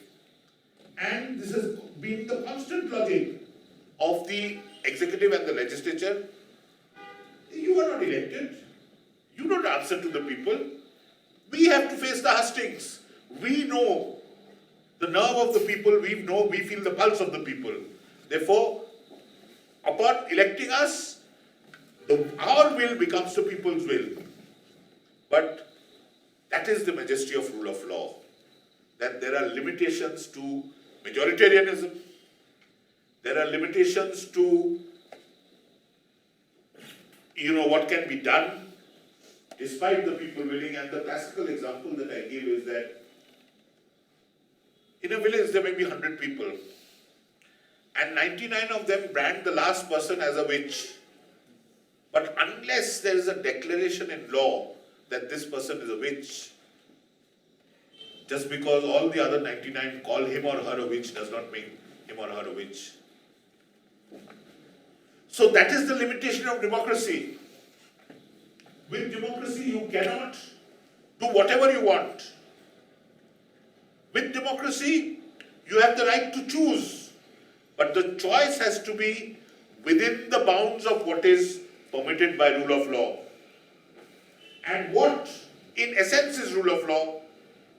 [SPEAKER 1] And this has been the constant logic of the executive and the legislature. You are not elected. You don't answer to the people. We have to face the hustings. We know the nerve of the people. We feel the pulse of the people. Therefore, upon electing us, our will becomes the people's will. But that is the majesty of rule of law. That there are limitations to majoritarianism. There are limitations to, what can be done despite the people willing. And the classical example that I give is that in a village there may be 100 people, and 99 of them brand the last person as a witch. But unless there is a declaration in law that this person is a witch, just because all the other 99 call him or her a witch does not make him or her a witch. So that is the limitation of democracy. With democracy, you cannot do whatever you want. With democracy, you have the right to choose, but the choice has to be within the bounds of what is permitted by rule of law. And what, in essence, is rule of law?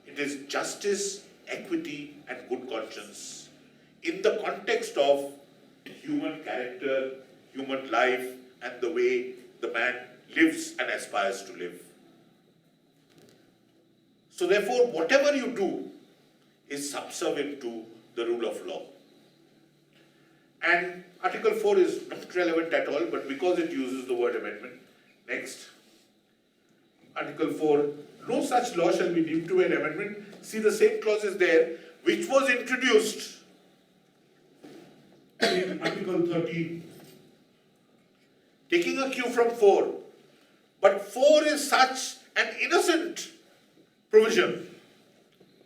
[SPEAKER 1] It is justice, equity, and good conscience in the context of human character, human life, and the way the man lives and aspires to live. So therefore, whatever you do is subservient to the rule of law. And Article 4 is not relevant at all, but because it uses the word amendment. Next. Article 4, no such law shall be deemed to be an amendment. See, the same clause is there, which was introduced in Article 13. Taking a cue from 4. But 4 is such an innocent provision,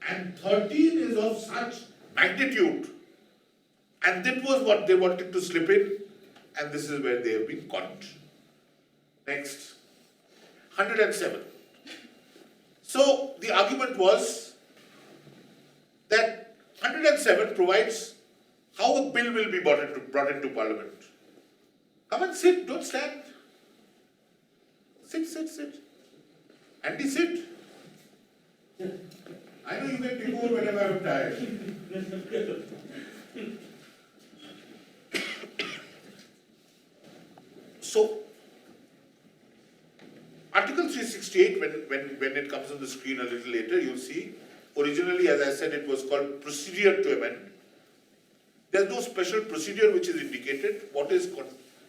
[SPEAKER 1] and 13 is of such magnitude. And that was what they wanted to slip in, and this is where they have been caught. Next, 107. So the argument was that 107 provides how a bill will be brought into Parliament. Come and sit, don't stand. Sit. Andy, sit. I know you get to go whenever I'm tired. So, Article 368, when it comes on the screen a little later, you'll see, originally, as I said, it was called procedure to amend. There's no special procedure which is indicated. What is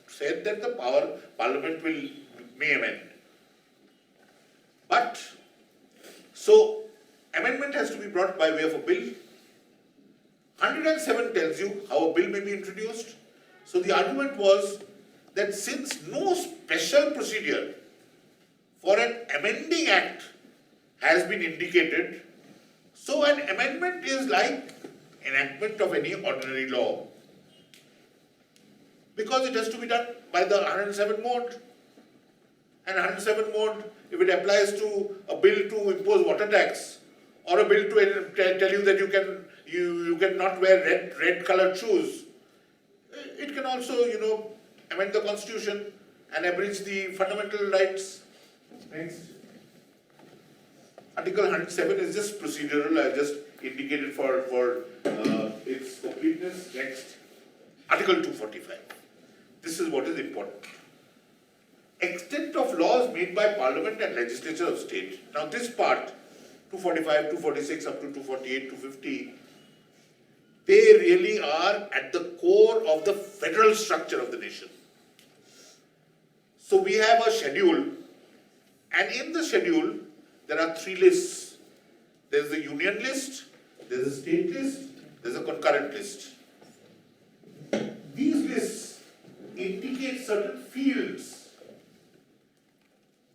[SPEAKER 1] said that the Parliament may amend. But, so, amendment has to be brought by way of a bill. 107 tells you how a bill may be introduced. So the argument was that since no special procedure for an amending act has been indicated, so an amendment is like enactment of any ordinary law. Because it has to be done by the 107 mode. And 107 mode, if it applies to a bill to impose water tax, or a bill to tell you that you cannot wear red colored shoes, it can also, amend the constitution and abridge the fundamental rights. Next. Article 107 is just procedural. I just indicated for its completeness. Next. Article 245. This is what is important. Extent of laws made by Parliament and Legislature of State. Now this part, 245, 246 up to 248, 250, they really are at the core of the federal structure of the nation. So we have a schedule, and in the schedule there are three lists. There is the union list, there is a state list, there is a concurrent list. These lists indicate certain fields,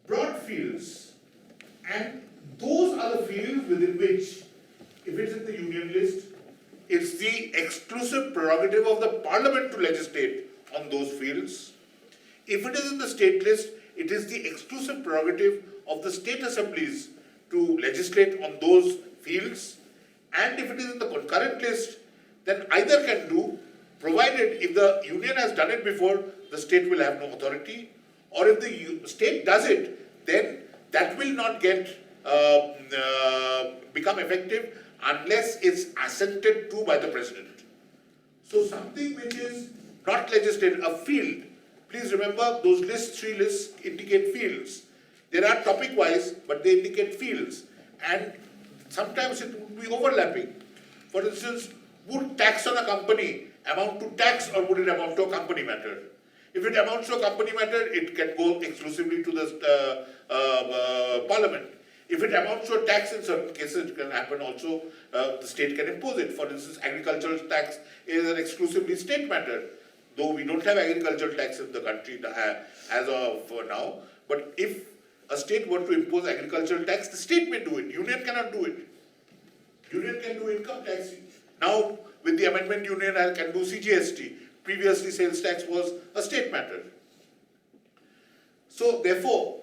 [SPEAKER 1] broad fields, and those are the fields within which, if it's in the union list, it's the exclusive prerogative of the Parliament to legislate on those fields. If it is in the state list, it is the exclusive prerogative of the state assemblies to legislate on those fields. And if it is in the concurrent list, then either can do, provided if the union has done it before, the state will have no authority, or if the state does it, then that will not get become effective unless it's assented to by the President. So something which is not legislated, a field. Please remember those lists, three lists indicate fields. There are topic wise, but they indicate fields. And sometimes it would be overlapping. For instance, would tax on a company amount to tax, or would it amount to a company matter? If it amounts to a company matter, it can go exclusively to the Parliament. If it amounts to a tax, in certain cases it can happen also, the state can impose it. For instance, agricultural tax is an exclusively state matter, though we don't have agricultural tax in the country as of now. But if a state were to impose agricultural tax, the state may do it. Union cannot do it. Union can do income tax. Now, with the amendment, union can do CGST. Previously, sales tax was a state matter. So, therefore,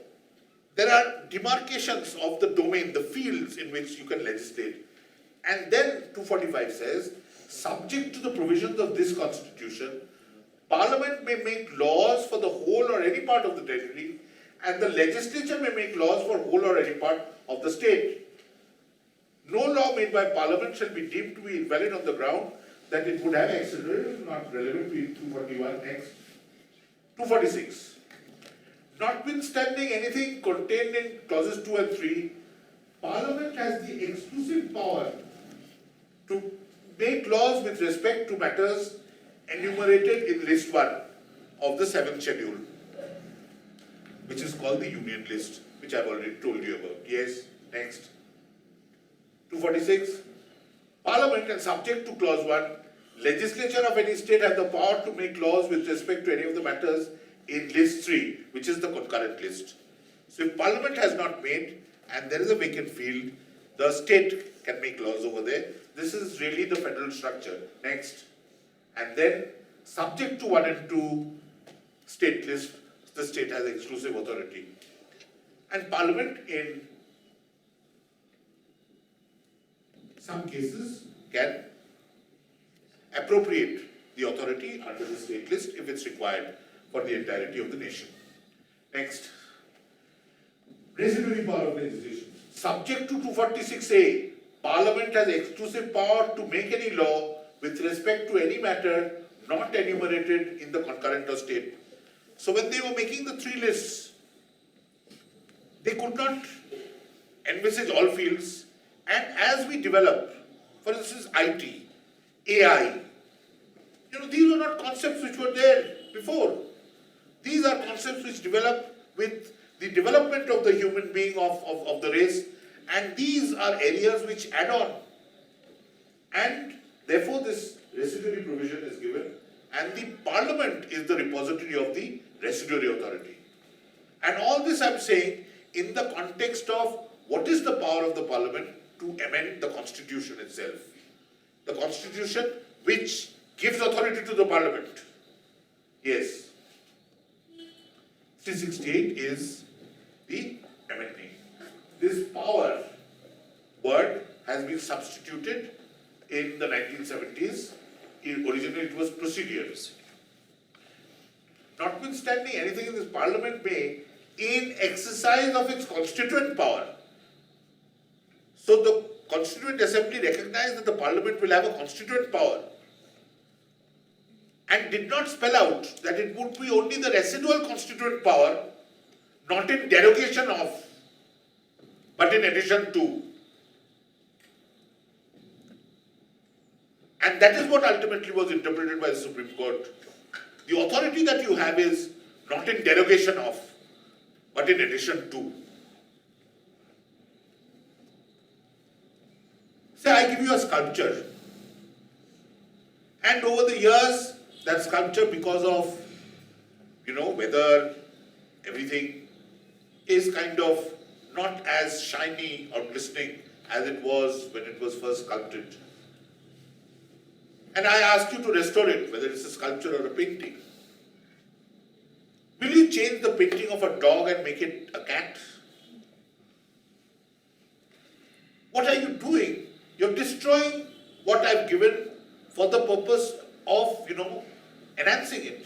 [SPEAKER 1] there are demarcations of the domain, the fields in which you can legislate. And then 245 says, subject to the provisions of this constitution, Parliament may make laws for the whole or any part of the territory, and the legislature may make laws for whole or any part of the state. No law made by Parliament shall be deemed to be invalid on the ground that it would have accelerated, not relevant to 241. Next. 246. Notwithstanding anything contained in clauses 2 and 3, Parliament has the exclusive power to make laws with respect to matters enumerated in list 1 of the 7th schedule, which is called the union list, which I've already told you about. Yes, next. 246. Parliament, and subject to clause 1, legislature of any state has the power to make laws with respect to any of the matters in list 3, which is the concurrent list. So if Parliament has not made, and there is a vacant field, the state can make laws over there. This is really the federal structure. Next. And then, subject to 1 and 2 state list, the state has exclusive authority. And Parliament, in some cases, can appropriate the authority under the state list if it's required for the entirety of the nation. Next. Residuary power of legislation. Subject to 246A, Parliament has exclusive power to make any law with respect to any matter not enumerated in the concurrent or state. So when they were making the three lists, they could not envisage all fields, and as we develop, for instance, IT, AI, these were not concepts which were there before. These are concepts which develop with the development of the human being, of the race, and these are areas which add on. And therefore this residuary provision is given, and the Parliament is the repository of the residuary authority. And all this I'm saying in the context of what is the power of the Parliament to amend the Constitution itself. The Constitution which gives authority to the Parliament. Yes. 368 is the amendment. This power word has been substituted in the 1970s. Originally it was procedures. Notwithstanding anything in this parliament may, in exercise of its constituent power. So the Constituent Assembly recognized that the parliament will have a constituent power and did not spell out that it would be only the residual constituent power, not in derogation of, but in addition to. And that is what ultimately was interpreted by the Supreme Court. The authority that you have is not in derogation of, but in addition to. Say I give you a sculpture, and over the years, that sculpture, because of, weather, everything, is kind of not as shiny or glistening as it was when it was first sculpted. And I ask you to restore it, whether it's a sculpture or a painting. Will you change the painting of a dog and make it a cat? What are you doing? You're destroying what I've given for the purpose of, enhancing it.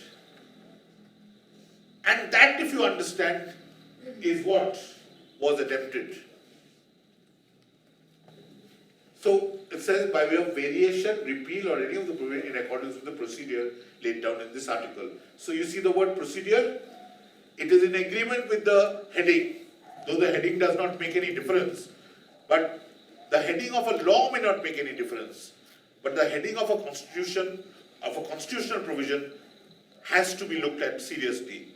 [SPEAKER 1] And that, if you understand, is what was attempted. So it says by way of variation, repeal, or any of the provision in accordance with the procedure laid down in this article. So you see the word procedure, it is in agreement with the heading, though the heading does not make any difference. But the heading of a law may not make any difference. But the heading of a constitution, of a constitutional provision, has to be looked at seriously.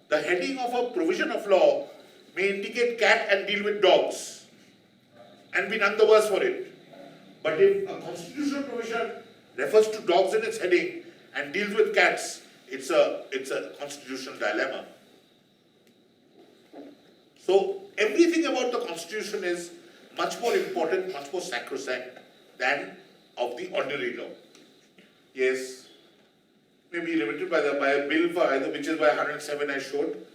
[SPEAKER 1] The heading of a provision of law may indicate cat and deal with dogs, and be none the worse for it. But if a constitutional provision refers to dogs in its heading and deals with cats, it's a constitutional dilemma. So everything about the constitution is much more important, much more sacrosanct than of the ordinary law. Yes, may be limited by a bill for either, which is by 107 I showed,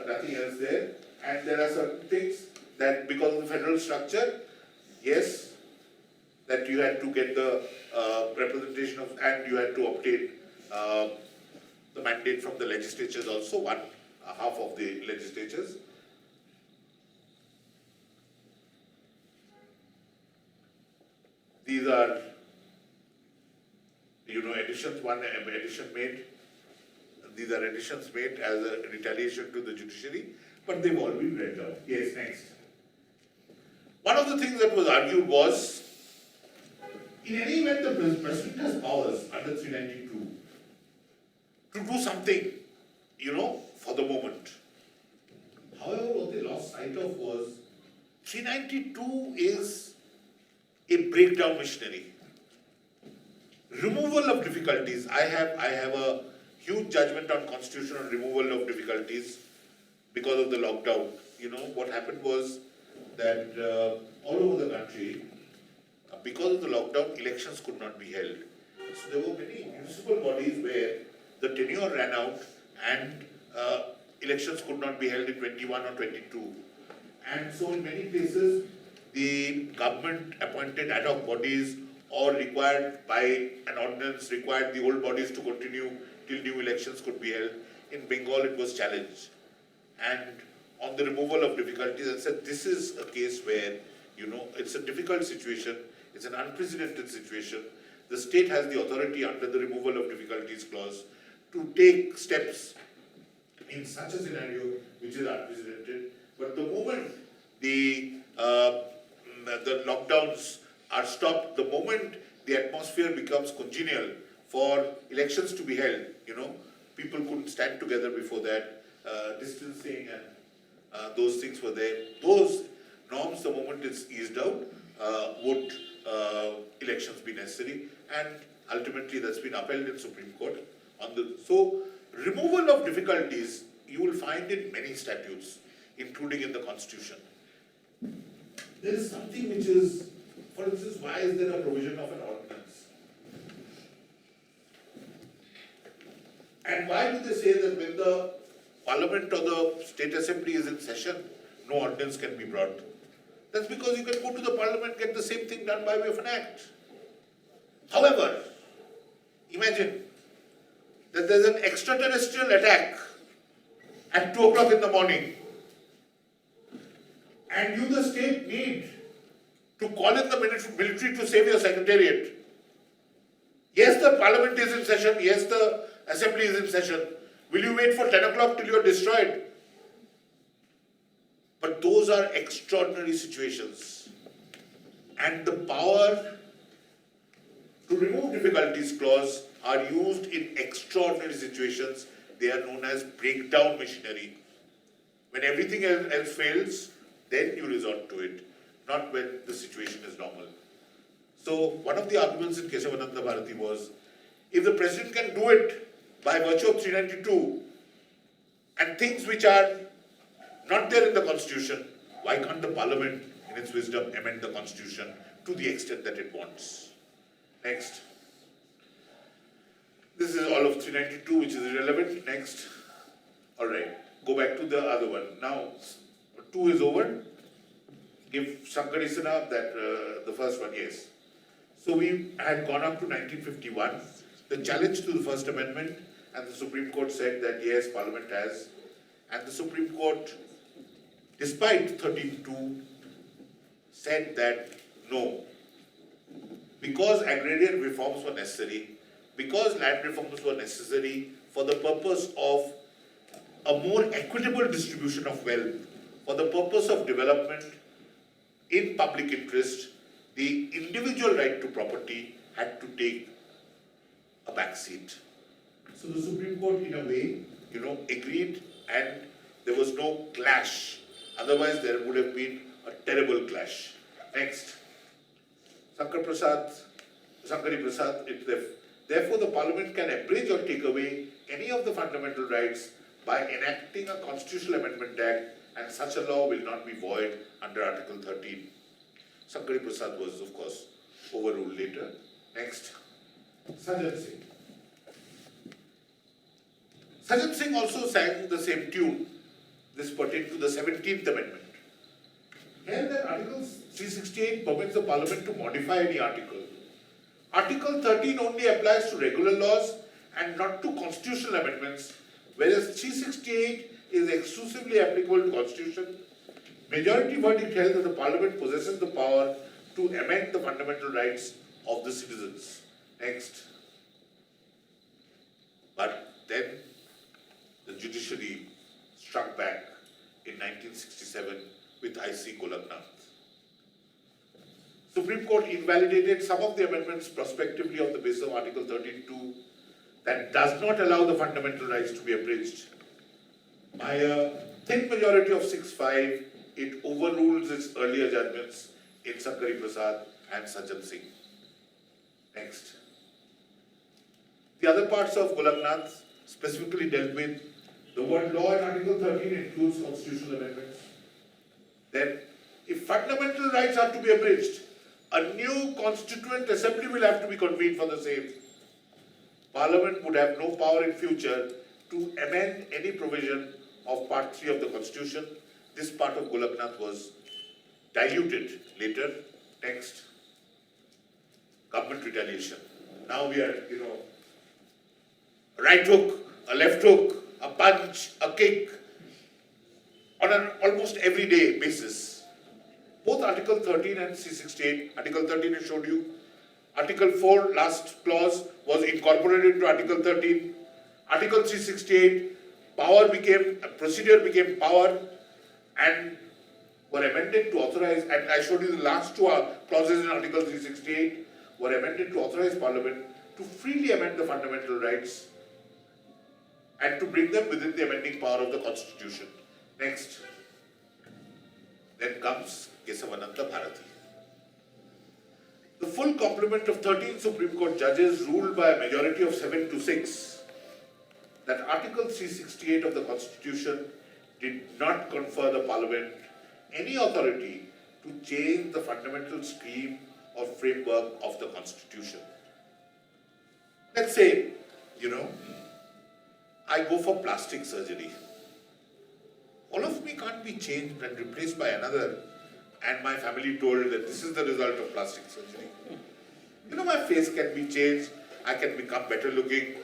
[SPEAKER 1] nothing else there. And there are certain things that because of the federal structure, yes, that you had to get the representation of, and you had to obtain the mandate from the legislatures also, half of the legislatures. These are, additions, one addition made. These are additions made as a retaliation to the judiciary, but they've all been read out. Yes, next. One of the things that was argued was, in any event, the President has powers under 392 to do something, for the moment. However, what they lost sight of was 392 is a breakdown machinery. Removal of difficulties. I have a huge judgment on constitutional removal of difficulties because of the lockdown. What happened was that all over the country, because of the lockdown, elections could not be held. So there were many municipal bodies where the tenure ran out and elections could not be held in 21 or 22. And so in many places, the government appointed ad hoc bodies or required by an ordinance, required the old bodies to continue till new elections could be held. In Bengal, it was challenged. And on the removal of difficulties, I said this is a case where, it's a difficult situation, it's an unprecedented situation. The state has the authority under the removal of difficulties clause to take steps in such a scenario which is unprecedented. But the moment the lockdowns are stopped, the moment the atmosphere becomes congenial for elections to be held, people couldn't stand together before that, distancing and those things were there. Those norms, the moment it's eased out, would elections be necessary, and ultimately that's been upheld in Supreme Court. So, removal of difficulties you will find in many statutes, including in the Constitution. There is something which is, for instance, why is there a provision of an ordinance? And And why do they say that when the Parliament or the State Assembly is in session, no ordinance can be brought? That's because you can go to the Parliament, get the same thing done by way of an act. However, imagine that there's an extraterrestrial attack at 2 o'clock in the morning, and you, the state, need to call in the military to save your secretariat. Yes, the Parliament is in session. Yes, the Assembly is in session. Will you wait for 10 o'clock till you're destroyed? But those are extraordinary situations. And the power to remove difficulties clause are used in extraordinary situations. They are known as breakdown machinery. When everything else fails, then you resort to it, not when the situation is normal. So one of the arguments in Kesavananda Bharati was, if the president can do it by virtue of 392 and things which are not there in the constitution, why can't the parliament in its wisdom amend the constitution to the extent that it wants? Next. This is all of 392, which is irrelevant. Next. All right. Go back to the other one. Now, 2 is over. Give Sankarisana that the first one, yes. So we had gone up to 1951. The challenge to the First Amendment, and the Supreme Court said that yes, Parliament has. And the Supreme Court, despite 13(2), said that no. Because agrarian reforms were necessary, because land reforms were necessary for the purpose of a more equitable distribution of wealth, for the purpose of development in public interest, the individual right to property had to take a back seat. So the Supreme Court, in a way, agreed, and there was no clash. Otherwise, there would have been a terrible clash. Next. Sankari Prasad, therefore the Parliament can abridge or take away any of the fundamental rights by enacting a Constitutional Amendment Act, and such a law will not be void under Article 13. Sankari Prasad was, of course, overruled later. Next. Sanjib Singh. Sanjib Singh also sang the same tune. This pertained to the 17th Amendment. Here, that Article 368 permits the Parliament to modify any article. Article 13 only applies to regular laws and not to constitutional amendments, whereas 368 is exclusively applicable to Constitution. Majority verdict held that the Parliament possesses the power to amend the fundamental rights of the citizens. Next. But then the judiciary struck back in 1967 with I.C. Golaknath. Supreme Court invalidated some of the amendments prospectively on the basis of Article 13(2) that does not allow the fundamental rights to be abridged. By a thin majority of 6-5, it overrules its earlier judgments in Sankari Prasad and Sanjib Singh. Next. The other parts of Golaknath specifically dealt with the word law in Article 13 includes constitutional amendments. Then, if fundamental rights are to be abridged, a new constituent assembly will have to be convened for the same. Parliament would have no power in future to amend any provision of Part 3 of the Constitution. This part of Golaknath was diluted later. Next. Government retaliation. Now we are, a right hook, a left hook, a punch, a kick, on an almost everyday basis. Both Article 13 and C68, Article 13 I showed you, Article 4, last clause, was incorporated into Article 13. Article 368, procedure became power, and were amended to authorize, and I showed you the last two clauses in Article 368, were amended to authorize Parliament to freely amend the fundamental rights and to bring them within the amending power of the Constitution. Next. Then comes Kesavananda Bharati. The full complement of 13 Supreme Court judges ruled by a majority of 7-6 that Article 368 of the Constitution did not confer the Parliament any authority to change the fundamental scheme or framework of the Constitution. Let's say, I go for plastic surgery. All of me can't be changed and replaced by another, and my family told that this is the result of plastic surgery. You know, my face can be changed, I can become better looking,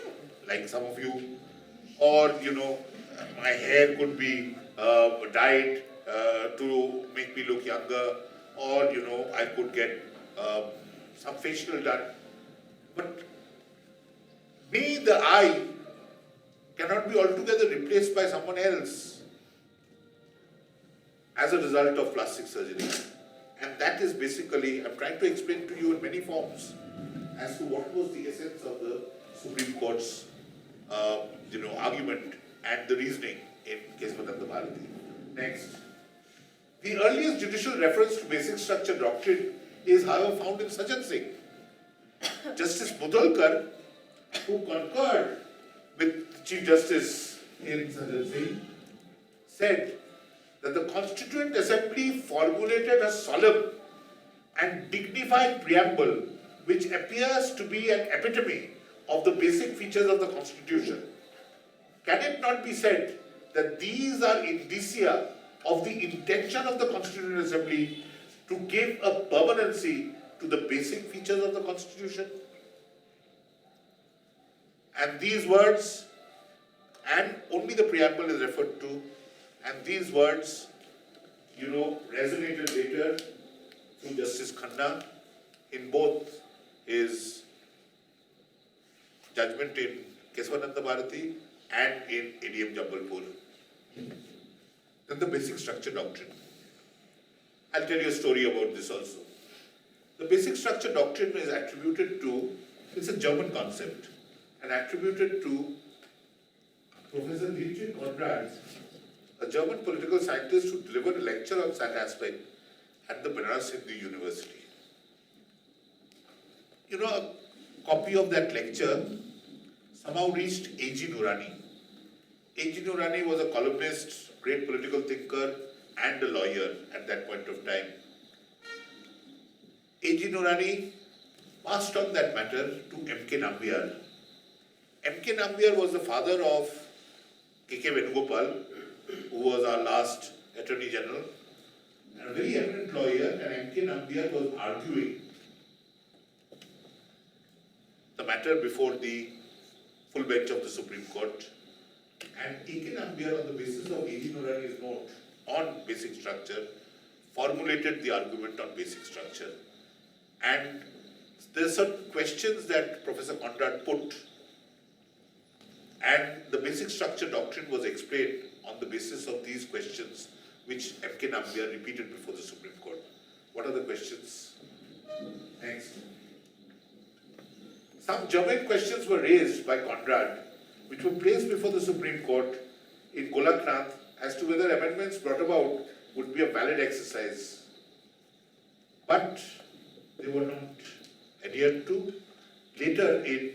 [SPEAKER 1] like some of you, or, you know, my hair could be dyed to make me look younger, or, you know, I could get some facial done. But me, the I, cannot be altogether replaced by someone else as a result of plastic surgery. And that is basically, I'm trying to explain to you in many forms as to what was the essence of the Supreme Court's argument and the reasoning in case of Hon'ble Bharati. Next. The earliest judicial reference to basic structure doctrine is, however, found in Sajjan Singh. Justice Mudalkar, who concurred with Chief Justice in Sanjib Singh, said that the Constituent Assembly formulated a solemn and dignified preamble which appears to be an epitome of the basic features of the Constitution. Can it not be said that these are indicia of the intention of the Constituent Assembly to give a permanency to the basic features of the Constitution? And these words, and only the preamble is referred to, and these words, resonated later through Justice Khanna in both his judgment in case of Hon'ble Bharati and in ADM Jabalpur. Then the basic structure doctrine. I'll tell you a story about this also. The basic structure doctrine is attributed to, it's a German concept, and attributed to Professor Dietrich Konrad, a German political scientist who delivered a lecture on that aspect at the Banaras Hindu University. A copy of that lecture somehow reached A.G. Noorani. A.G. Noorani was a columnist, great political thinker, and a lawyer at that point of time. A.G. Noorani passed on that matter to M.K. Nambiar. M.K. Nambiar was the father of K.K. Venugopal, who was our last Attorney General, and a very eminent lawyer, and M.K. Nambiar was arguing the matter before the full bench of the Supreme Court. And A.K. Nambiar, on the basis of A.G. Noorani's note on basic structure, formulated the argument on basic structure. And there are certain questions that Professor Konrad put, and the basic structure doctrine was explained on the basis of these questions, which M.K. Nambiar repeated before the Supreme Court. What are the questions? Next. Some German questions were raised by Konrad, which were placed before the Supreme Court in Golaknath as to whether amendments brought about would be a valid exercise. But they were not adhered to. Later in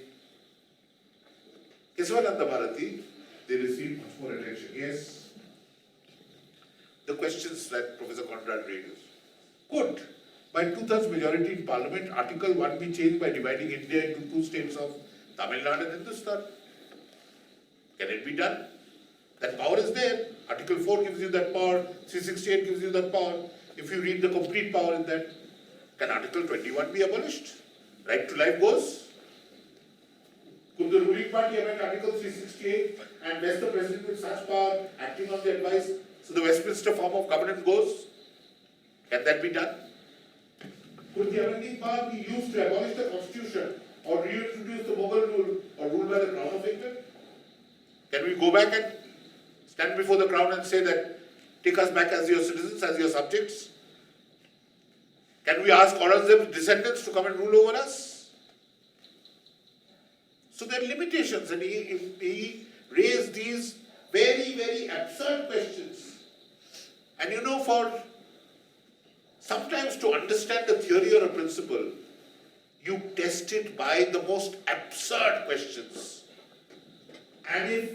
[SPEAKER 1] case of Hon'ble Bharati, they received much more attention. Yes, the questions that Professor Konrad raised. Could, by 2/3 majority in Parliament, Article 1 be changed by dividing India into two states of Tamil Nadu and Hindustan? Can it be done? That power is there. Article 4 gives you that power, 368 gives you that power. If you read the complete power in that, can Article 21 be abolished? Right to life goes. Could the ruling party amend Article 368 and vest the President with such power, acting on the advice, so the Westminster form of government goes? Can that be done? Could the amending power be used to abolish the Constitution or reintroduce the Mughal rule or rule by the Crown of England? Can we go back and stand before the Crown and say that, take us back as your citizens, as your subjects? Can we ask Aurangzeb's descendants to come and rule over us? So there are limitations, and he raised these very, very absurd questions. And for sometimes to understand a theory or a principle, you test it by the most absurd questions. And if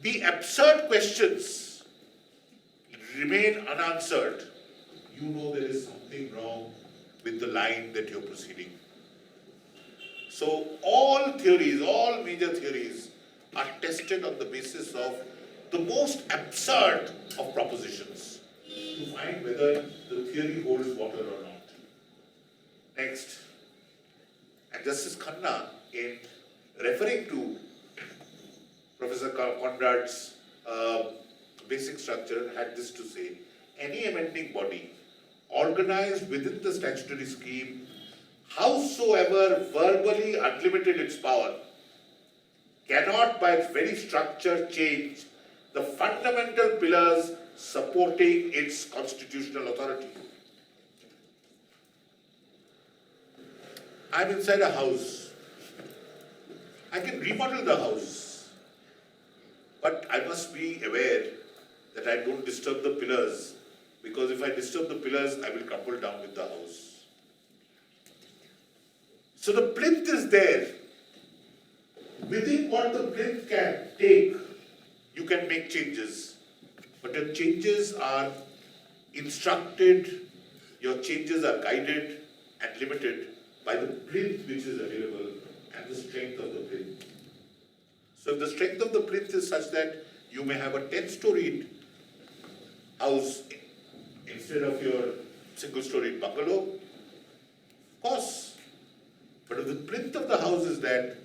[SPEAKER 1] the absurd questions remain unanswered, there is something wrong with the line that you're proceeding. So all theories, all major theories, are tested on the basis of the most absurd of propositions to find whether the theory holds water or not. Next, and Justice Khanna, in referring to Professor Conrad's basic structure, had this to say: any amending body organized within the statutory scheme, howsoever verbally unlimited its power, cannot by its very structure change the fundamental pillars supporting its constitutional authority. I'm inside a house. I can remodel the house, but I must be aware that I don't disturb the pillars, because if I disturb the pillars, I will crumble down with the house. So the plinth is there. Within what the plinth can take, you can make changes. But your changes are instructed, your changes are guided and limited by the plinth which is available and the strength of the plinth. So if the strength of the plinth is such that you may have a 10-storied house instead of your single-storied bungalow, of course. But if the plinth of the house is that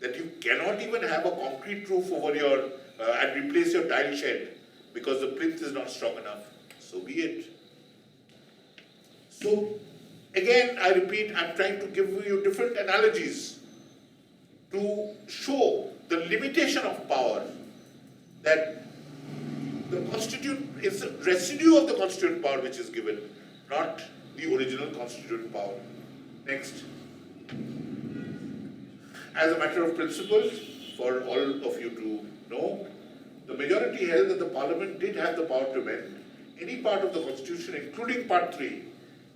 [SPEAKER 1] you cannot even have a concrete roof over your and replace your tile shed because the plinth is not strong enough, so be it. So again, I repeat, I'm trying to give you different analogies to show the limitation of power, that the constituent is the residue of the constituent power which is given, not the original constituent power. Next. As a matter of principle, for all of you to know, the majority held that the Parliament did have the power to amend any part of the Constitution, including Part 3,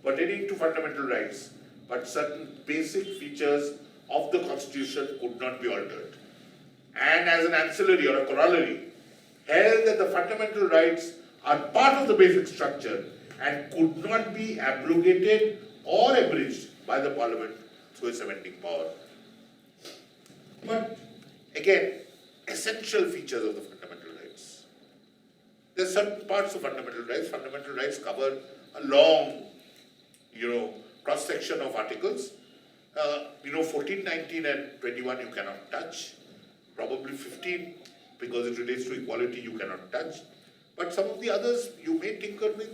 [SPEAKER 1] pertaining to fundamental rights, but certain basic features of the Constitution could not be altered. And as an ancillary or a corollary, held that the fundamental rights are part of the basic structure and could not be abrogated or abridged by the Parliament through its amending power. But again, essential features of the fundamental rights. There are certain parts of fundamental rights. Fundamental rights cover a long, cross-section of articles. 14, 19 and 21 you cannot touch. Probably 15, because it relates to equality, you cannot touch. But some of the others you may tinker with,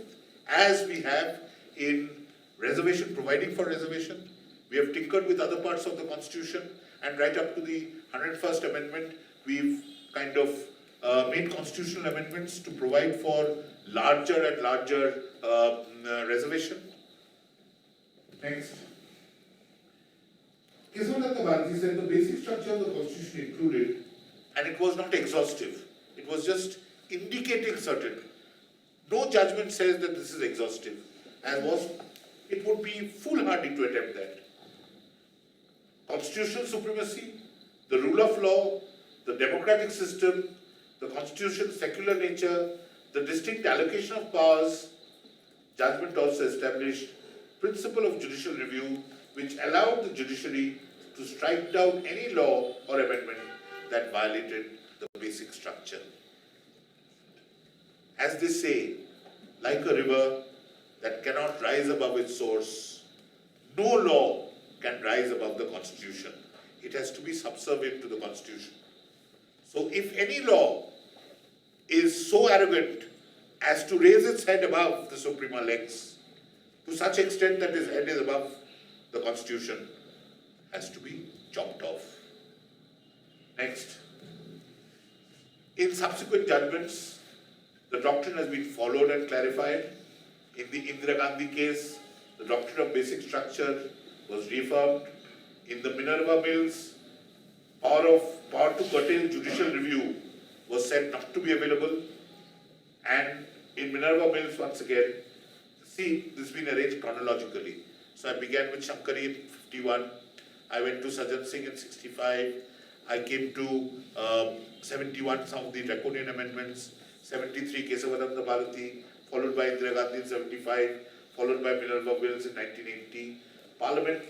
[SPEAKER 1] as we have in reservation, providing for reservation. We have tinkered with other parts of the Constitution, and right up to the 101st Amendment, we've kind of made constitutional amendments to provide for larger and larger reservation. Next. Sanjib Banerjee said the basic structure of the Constitution included, and it was not exhaustive, it was just indicating certain. No judgment says that this is exhaustive, it would be foolhardy to attempt that. Constitutional supremacy, the rule of law, the democratic system, the Constitution's secular nature, the distinct allocation of powers. Judgment also established principle of judicial review, which allowed the judiciary to strike down any law or amendment that violated the basic structure. As they say, like a river that cannot rise above its source, no law can rise above the Constitution. It has to be subservient to the Constitution. So if any law is so arrogant as to raise its head above the Suprema Lex, to such extent that its head is above the Constitution, has to be chopped off. Next. In subsequent judgments, the doctrine has been followed and clarified. In the Indira Gandhi case, the doctrine of basic structure was reaffirmed. In the Minerva Mills, power to curtail judicial review was said not to be available. And in Minerva Mills, once again, see, this has been arranged chronologically. So I began with Shankari in 51, I went to Sajjan Singh in 65, I came to 71, some of the draconian amendments, 73, Kesavananda Bharati, followed by Indira Gandhi in 75, followed by Minerva Mills in 1980. Parliament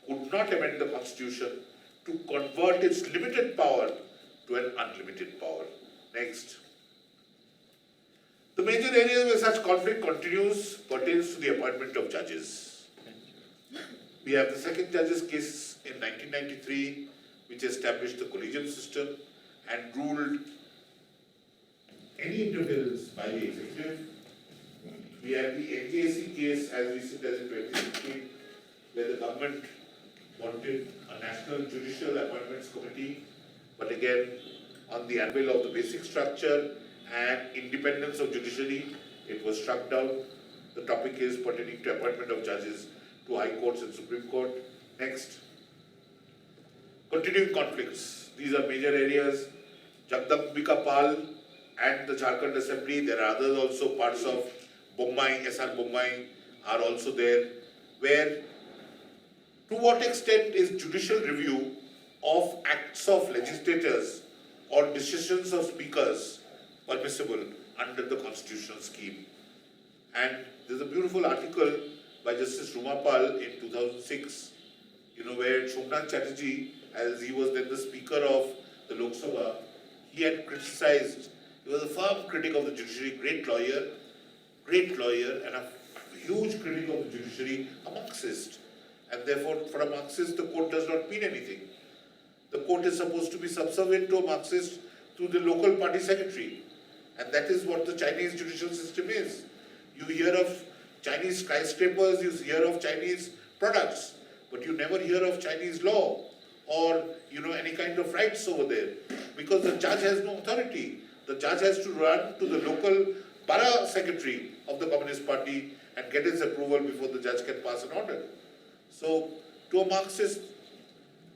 [SPEAKER 1] could not amend the Constitution to convert its limited power to an unlimited power. Next. The major areas where such conflict continues pertains to the appointment of judges. We have the second judge's case in 1993, which established the collegium system and ruled any interference by the executive. We have the NJC case as recent as in 2016, where the government wanted a national judicial appointments committee, but again, on the anvil of the basic structure and independence of judiciary, it was struck down. The topic is pertaining to appointment of judges to high courts and Supreme Court. Next. Continuing conflicts. These are major areas. Jagdambika Pal and the Jharkhand Assembly. There are others also, parts of Bommai, SR Bommai are also there, where to what extent is judicial review of acts of legislators or decisions of speakers permissible under the constitutional scheme? And there's a beautiful article by Justice Rumapal in 2006, where Somnath Chatterjee, as he was then the Speaker of the Lok Sabha, he had criticized, he was a firm critic of the judiciary, great lawyer, and a huge critic of the judiciary, a Marxist. And therefore, for a Marxist, the court does not mean anything. The court is supposed to be subservient to a Marxist through the local party secretary. And that is what the Chinese judicial system is. You hear of Chinese skyscrapers, you hear of Chinese products, but you never hear of Chinese law or any kind of rights over there, because the judge has no authority. The judge has to run to the local para secretary of the Communist Party and get his approval before the judge can pass an order. So, to a Marxist,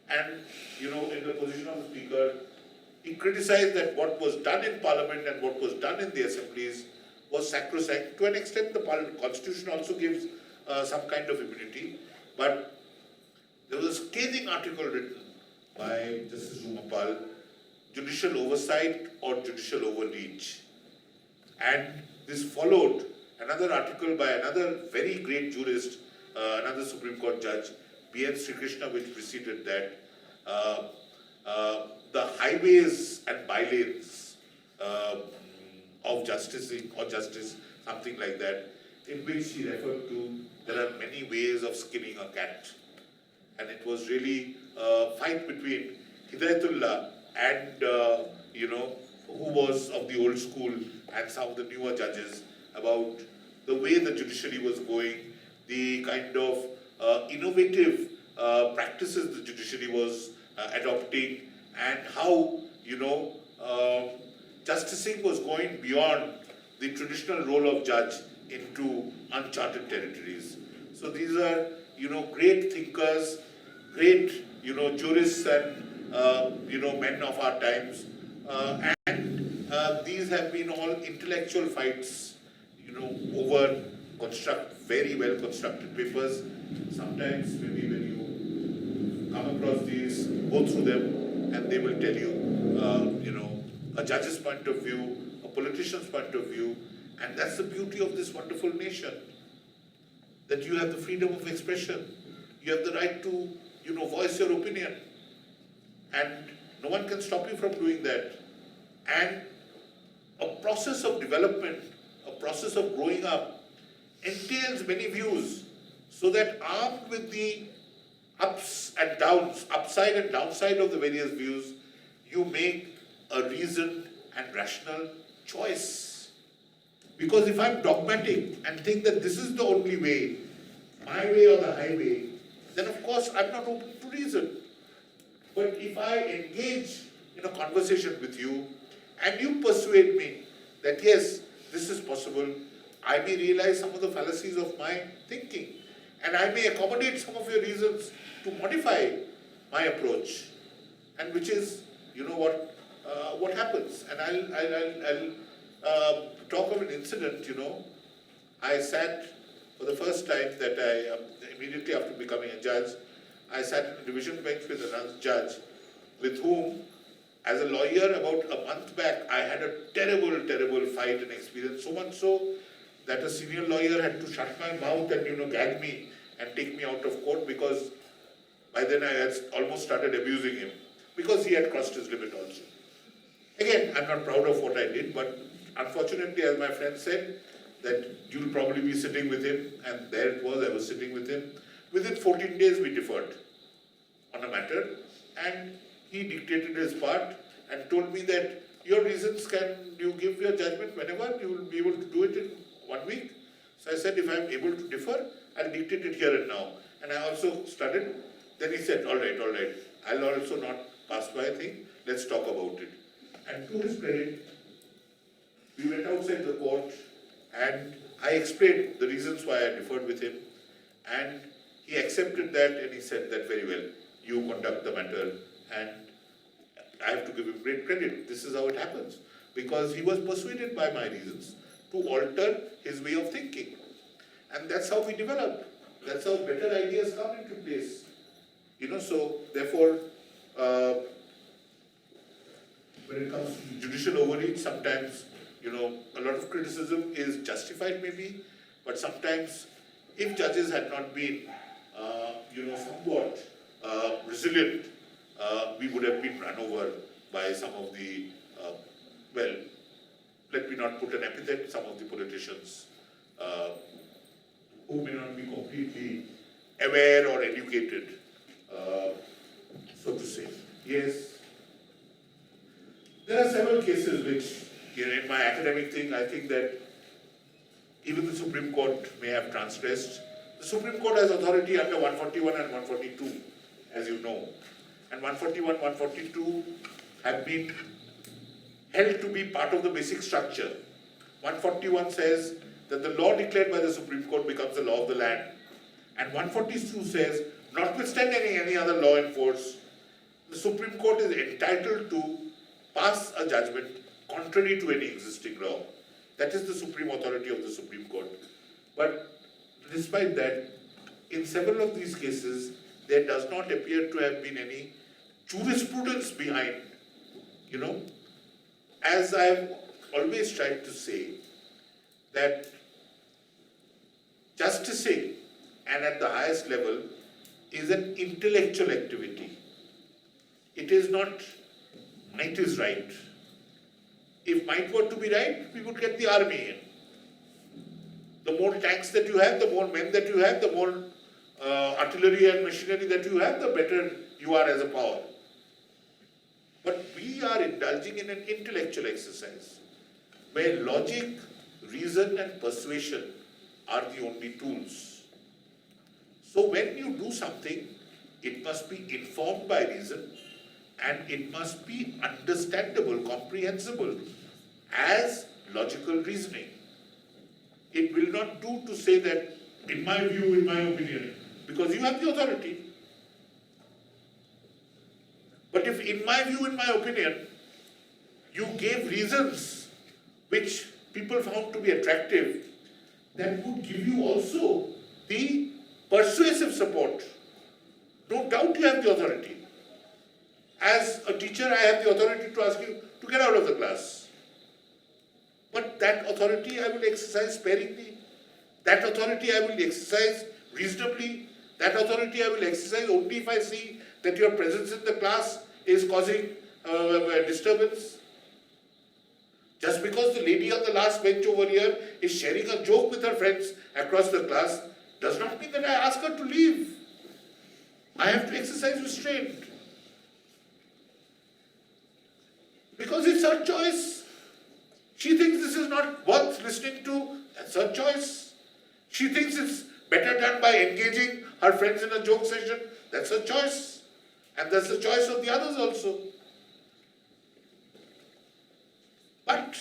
[SPEAKER 1] and in the position of the speaker, he criticized that what was done in Parliament and what was done in the assemblies was sacrosanct. To an extent, the Constitution also gives some kind of immunity, but there was a scathing article written by Justice Rumapal, judicial oversight or judicial overreach. And this followed another article by another very great jurist, another Supreme Court judge, B.N. Sri Krishna, which preceded that. The highways and bylanes of justice, something like that, in which he referred to there are many ways of skinning a cat. And it was really a fight between Hidayatullah and, who was of the old school and some of the newer judges about the way the judiciary was going, the kind of innovative practices the judiciary was adopting, and how, justicing was going beyond the traditional role of judge into uncharted territories. So these are, great thinkers, great, jurists and, men of our times. And these have been all intellectual fights, over very well constructed papers. Sometimes maybe when you come across these, go through them, and they will tell you, a judge's point of view, a politician's point of view, and that's the beauty of this wonderful nation, that you have the freedom of expression, you have the right to, voice your opinion, and no one can stop you from doing that. And a process of development, a process of growing up, entails many views, so that armed with the ups and downs, upside and downside of the various views, you make a reasoned and rational choice. Because if I'm dogmatic and think that this is the only way, my way or the highway, then of course I'm not open to reason. But if I engage in a conversation with you and you persuade me that yes, this is possible, I may realize some of the fallacies of my thinking, and I may accommodate some of your reasons to modify my approach, and which is, what happens. And I'll talk of an incident. I sat for the first time that immediately after becoming a judge, I sat in a division bench with another judge, with whom, as a lawyer, about a month back, I had a terrible fight and experience, so much so that a senior lawyer had to shut my mouth and, gag me and take me out of court, because by then I had almost started abusing him, because he had crossed his limit also. Again, I'm not proud of what I did, but unfortunately, as my friend said, that you'll probably be sitting with him, and there it was, I was sitting with him. Within 14 days, we differed on a matter, and he dictated his part and told me that your reasons, can you give your judgment whenever, you will be able to do it in 1 week. So I said, if I'm able to differ, I'll dictate it here and now. And I also studied. Then he said, all right, I'll also not pass by a thing, let's talk about it. And to his credit, we went outside the court and I explained the reasons why I differed with him, and he accepted that and he said that very well, you conduct the matter, and I have to give him great credit. This is how it happens, because he was persuaded by my reasons to alter his way of thinking. And that's how we develop. That's how better ideas come into place. So therefore, when it comes to judicial overreach, sometimes, a lot of criticism is justified maybe, but sometimes if judges had not been, somewhat resilient, we would have been run over by some of the, let me not put an epithet, some of the politicians who may not be completely aware or educated, so to say. Yes. There are several cases which, in my academic thing, I think that even the Supreme Court may have transgressed. The Supreme Court has authority under 141 and 142, as you know. And 141, 142 have been held to be part of the basic structure. 141 says that the law declared by the Supreme Court becomes the law of the land. And 142 says, notwithstanding any other law in force, the Supreme Court is entitled to pass a judgment contrary to any existing law. That is the supreme authority of the Supreme Court. But despite that, in several of these cases, there does not appear to have been any jurisprudence behind. As I have always tried to say, that justicing, and at the highest level, is an intellectual activity. It is not might is right. If might were to be right, we would get the army in. The more tanks that you have, the more men that you have, the more artillery and machinery that you have, the better you are as a power. But we are indulging in an intellectual exercise where logic, reason and persuasion are the only tools. So when you do something, it must be informed by reason and it must be understandable, comprehensible as logical reasoning. It will not do to say that, in my view, in my opinion, because you have the authority. But if, in my view, in my opinion, you gave reasons which people found to be attractive, that would give you also the persuasive support. No doubt you have the authority. As a teacher, I have the authority to ask you to get out of the class. But that authority I will exercise sparingly. That authority I will exercise reasonably. That authority I will exercise only if I see that your presence in the class is causing disturbance. Just because the lady on the last bench over here is sharing a joke with her friends across the class does not mean that I ask her to leave. I have to exercise restraint. Because it's her choice. She thinks this is not worth listening to, that's her choice. She thinks it's better done by engaging her friends in a joke session, that's her choice. And that's the choice of the others also. But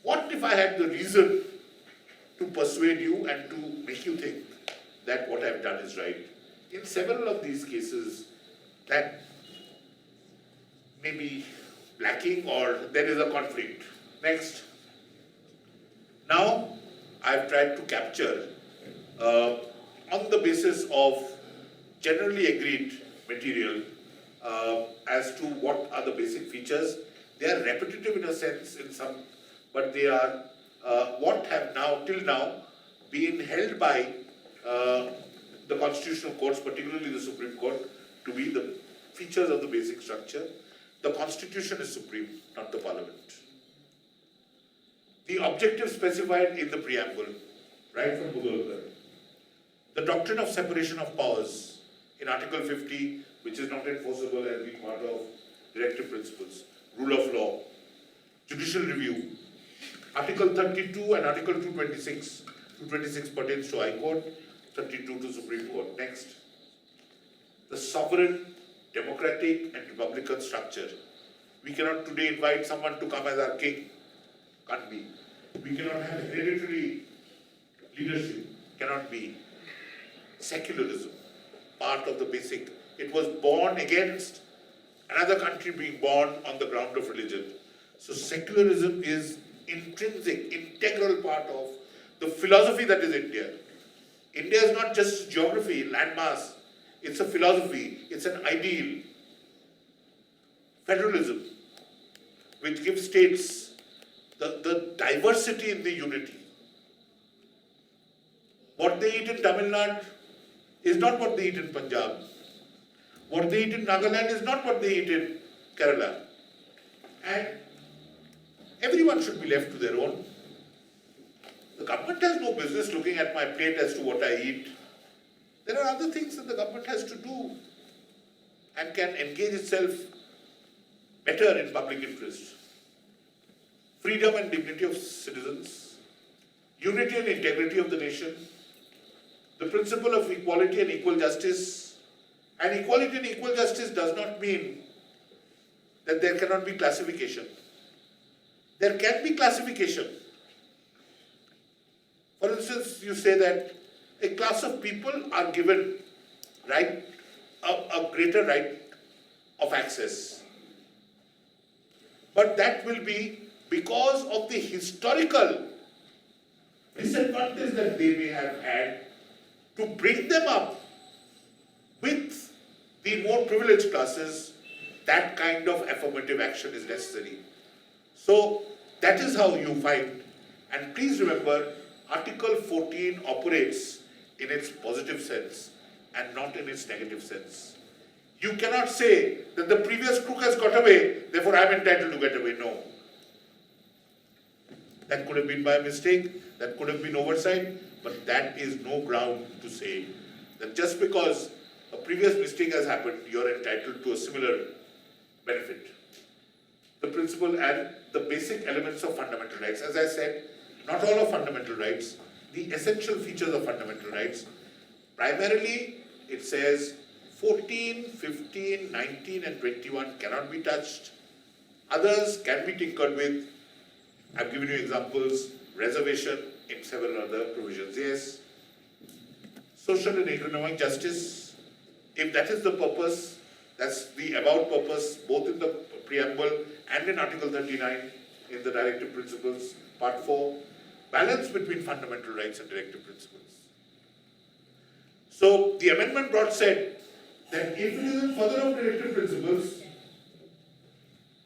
[SPEAKER 1] what if I had the reason to persuade you and to make you think that what I've done is right? In several of these cases, that may be lacking or there is a conflict. Next. Now, I've tried to capture on the basis of generally agreed material as to what are the basic features. They are repetitive in a sense in some, but they are what have now, till now, been held by the constitutional courts, particularly the Supreme Court, to be the features of the basic structure. the Constitution is supreme, not the Parliament. The objective specified in the preamble, right from Mughal, the doctrine of separation of powers in Article 50, which is not enforceable as being part of directive principles, rule of law, judicial review, Article 32 and Article 226. 226 pertains to High Court, 32 to Supreme Court. Next, the sovereign, democratic and republican structure. We cannot today invite someone to come as our king. Can't be. We cannot have hereditary leadership. Cannot be. Secularism, part of the basic. It was born against another country being born on the ground of religion. So secularism is intrinsic, integral part of the philosophy that is India. India is not just geography, landmass. It's a philosophy. It's an ideal. Federalism, which gives states the diversity in the unity. What they eat in Tamil Nadu is not what they eat in Punjab. What they eat in Nagaland is not what they eat in Kerala. And everyone should be left to their own. The government has no business looking at my plate as to what I eat. There are other things that the government has to do and can engage itself better in public interest. Freedom and dignity of citizens, unity and integrity of the nation, the principle of equality and equal justice. And equality and equal justice does not mean that there cannot be classification. There can be classification. For instance, you say that a class of people are given a greater right of access. But that will be because of the historical disadvantage that they may have had to bring them up with the more privileged classes. That kind of affirmative action is necessary. So that is how you find, and please remember, Article 14 operates in its positive sense and not in its negative sense. You cannot say that the previous crook has got away, therefore I am entitled to get away. No. That could have been by mistake, that could have been oversight, but that is no ground to say that just because a previous mistake has happened, you are entitled to a similar benefit. The principle and the basic elements of fundamental rights. As I said, not all of fundamental rights, the essential features of fundamental rights. Primarily, it says 14, 15, 19 and 21 cannot be touched. Others can be tinkered with. I've given you examples, reservation in several other provisions. Yes. Social and economic justice, if that is the purpose, that's the about purpose, both in the preamble and in Article 39 in the directive principles, part 4, balance between fundamental rights and directive principles. So the amendment brought said that if it is in further of directive principles,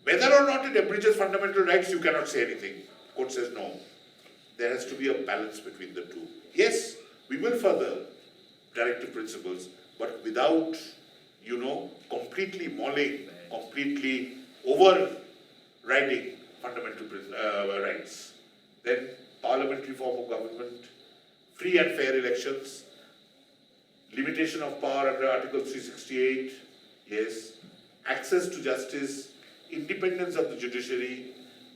[SPEAKER 1] whether or not it abridges fundamental rights, you cannot say anything. Court says no. There has to be a balance between the two. Yes, we will further directive principles, but without, completely mauling, completely overriding fundamental rights. Then parliamentary form of government, free and fair elections, limitation of power under Article 368, yes, access to justice, independence of the judiciary,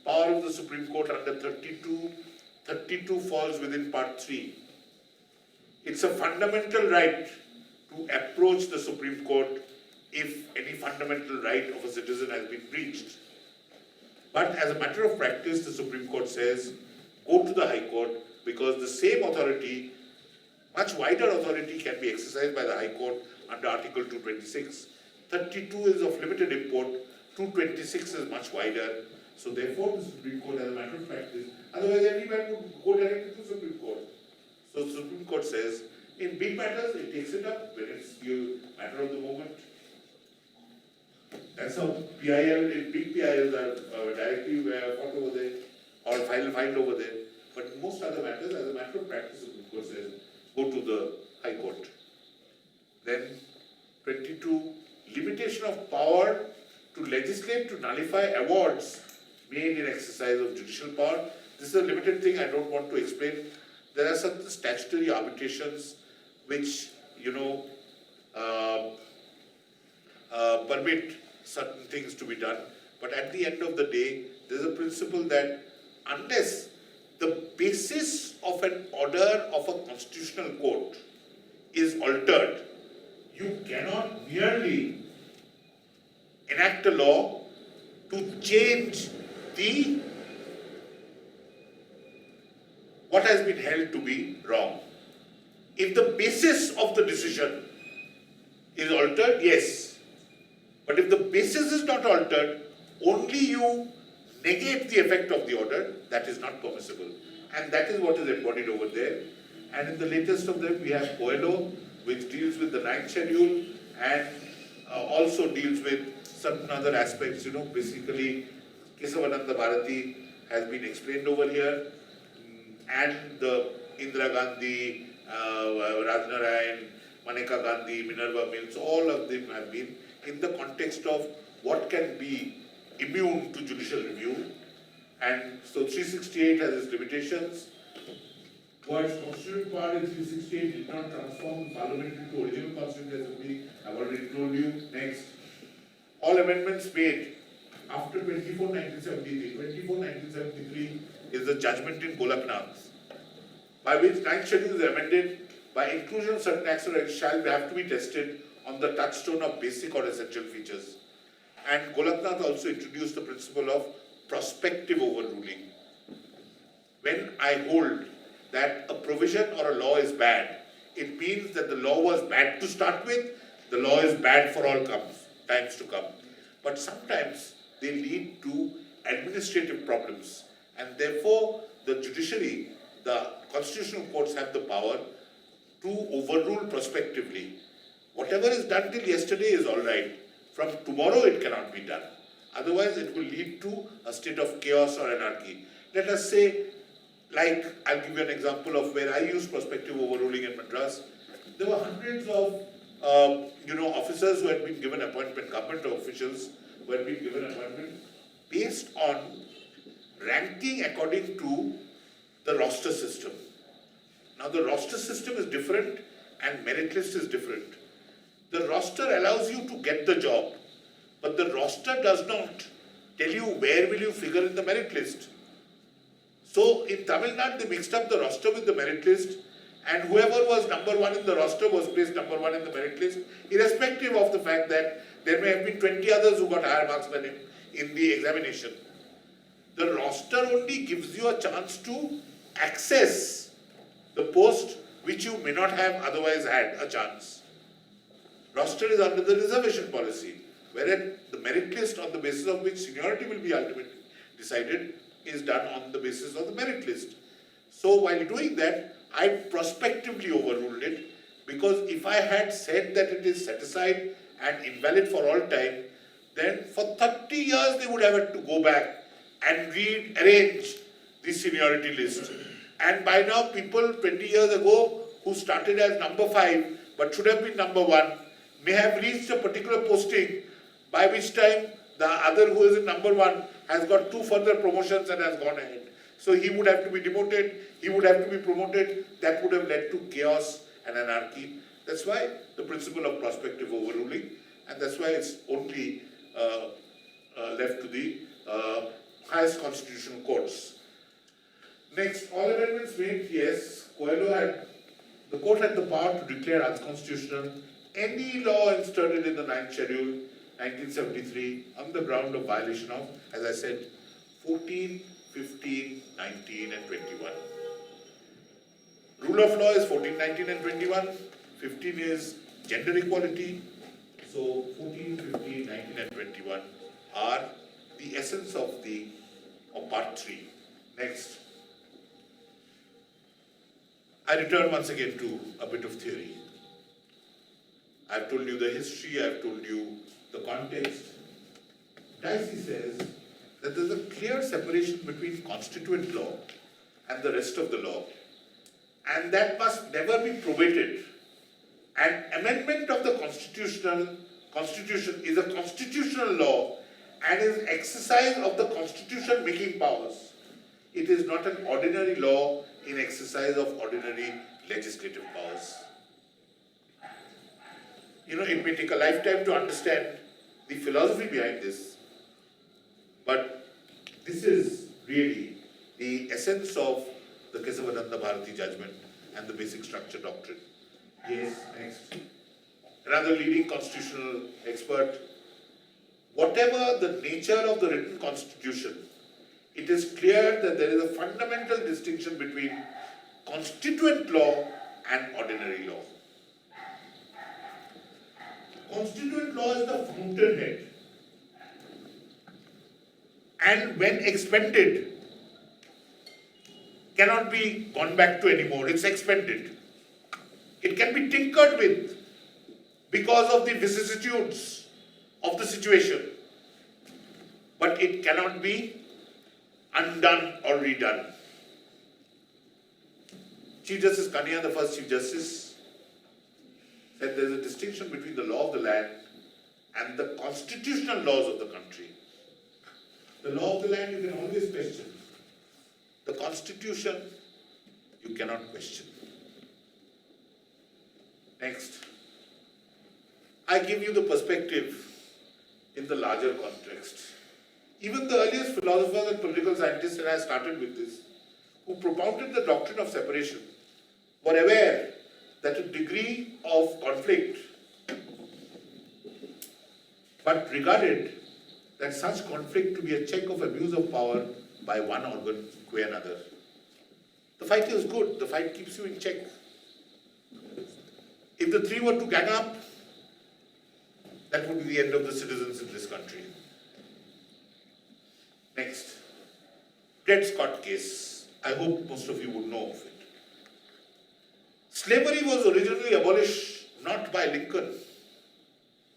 [SPEAKER 1] power of the Supreme Court under 32. 32 falls within Part 3. It's a fundamental right to approach the Supreme Court if any fundamental right of a citizen has been breached. But as a matter of practice, the Supreme Court says, go to the High Court, because the same authority, much wider authority, can be exercised by the High Court under Article 226. 32 is of limited import, 226 is much wider. So therefore, the Supreme Court, as a matter of practice, otherwise every man would go directly to the Supreme Court. So the Supreme Court says, in big matters, it takes it up when it's a matter of the moment. That's how PIL, in big PILs are directly fought over there or filed over there. But in most other matters, as a matter of practice, the Supreme Court says, go to the High Court. Then 22, limitation of power to legislate to nullify awards made in exercise of judicial power. This is a limited thing, I don't want to explain. There are certain statutory arbitrations which, permit certain things to be done. But at the end of the day, there's a principle that unless the basis of an order of a constitutional court is altered, you cannot merely enact a law to change what has been held to be wrong. If the basis of the decision is altered, yes. But if the basis is not altered, only you negate the effect of the order, that is not permissible. And that is what is embodied over there. And in the latest of them, we have Coelho, which deals with the 9th schedule and also deals with certain other aspects, basically Kesavananda Bharati has been explained over here, and the Indira Gandhi, Rajnarayan, Maneka Gandhi, Minerva Mills, all of them have been in the context of what can be immune to judicial review. And so 368 has its limitations. Whilst constitutional power in 368 did not transform Parliament into original Constituent Assembly, I've already told you. Next, all amendments made after 24/1973. 24/1973 is the judgment in Golaknath, by which 9th schedule is amended by inclusion of certain acts or rights shall have to be tested on the touchstone of basic or essential features. And Golaknath also introduced the principle of prospective overruling. When I hold that a provision or a law is bad, it means that the law was bad to start with, the law is bad for all times to come. But sometimes they lead to administrative problems, and therefore the judiciary, the constitutional courts have the power to overrule prospectively. Whatever is done till yesterday is all right. From tomorrow it cannot be done. Otherwise it will lead to a state of chaos or anarchy. Let us say, like, I'll give you an example of where I use prospective overruling in Madras. There were hundreds of officers who had been given appointment, government officials who had been given appointment based on ranking according to the roster system. Now the roster system is different and merit list is different. The roster allows you to get the job, but the roster does not tell you where will you figure in the merit list. So in Tamil Nadu, they mixed up the roster with the merit list, and whoever was number 1 in the roster was placed number 1 in the merit list, irrespective of the fact that there may have been 20 others who got higher marks than him in the examination. The roster only gives you a chance to access the post which you may not have otherwise had a chance. Roster is under the reservation policy, whereas the merit list on the basis of which seniority will be ultimately decided is done on the basis of the merit list. So while doing that, I prospectively overruled it, because if I had said that it is set aside and invalid for all time, then for 30 years they would have had to go back and rearrange the seniority list. And by now people 20 years ago who started as number 5 but should have been number 1 may have reached a particular posting, by which time the other who is in number 1 has got 2 further promotions and has gone ahead. So he would have to be demoted, he would have to be promoted. That would have led to chaos and anarchy. That's why the principle of prospective overruling, and that's why it's only left to the highest constitutional courts. Next, all amendments made, yes, the court had the power to declare unconstitutional any law inserted in the 9th schedule, 1973, on the ground of violation of, as I said, 14, 15, 19 and 21. Rule of law is 14, 19 and 21. 15 is gender equality. So 14, 15, 19 and 21 are the essence of part 3. Next. I return once again to a bit of theory. I've told you the history, I've told you the context. Dicey says that there's a clear separation between constituent law and the rest of the law, and that must never be probated. An amendment of the constitution is a constitutional law and is exercise of the constitution making powers. It is not an ordinary law in exercise of ordinary legislative powers. It may take a lifetime to understand the philosophy behind this, but this is really the essence of the Kesavananda Bharati judgment and the basic structure doctrine. Yes, next. Another leading constitutional expert. Whatever the nature of the written constitution, it is clear that there is a fundamental distinction between constituent law and ordinary law. Constituent law is the fountainhead, and when expended, cannot be gone back to anymore. It's expended. It can be tinkered with because of the vicissitudes of the situation, but it cannot be undone or redone. Chief Justice Kania, the first Chief Justice, said there is a distinction between the law of the land and the constitutional laws of the country. The law of the land you can always question. The constitution you cannot question. Next, I give you the perspective in the larger context. Even the earliest philosophers and political scientists, and I started with this, who propounded the doctrine of separation, were aware that a degree of conflict, but regarded that such conflict to be a check of abuse of power by one organ to another. The fight is good, the fight keeps you in check. If the three were to gang up, that would be the end of the citizens in this country. Next, Dred Scott case. I hope most of you would know of it. Slavery was originally abolished not by Lincoln.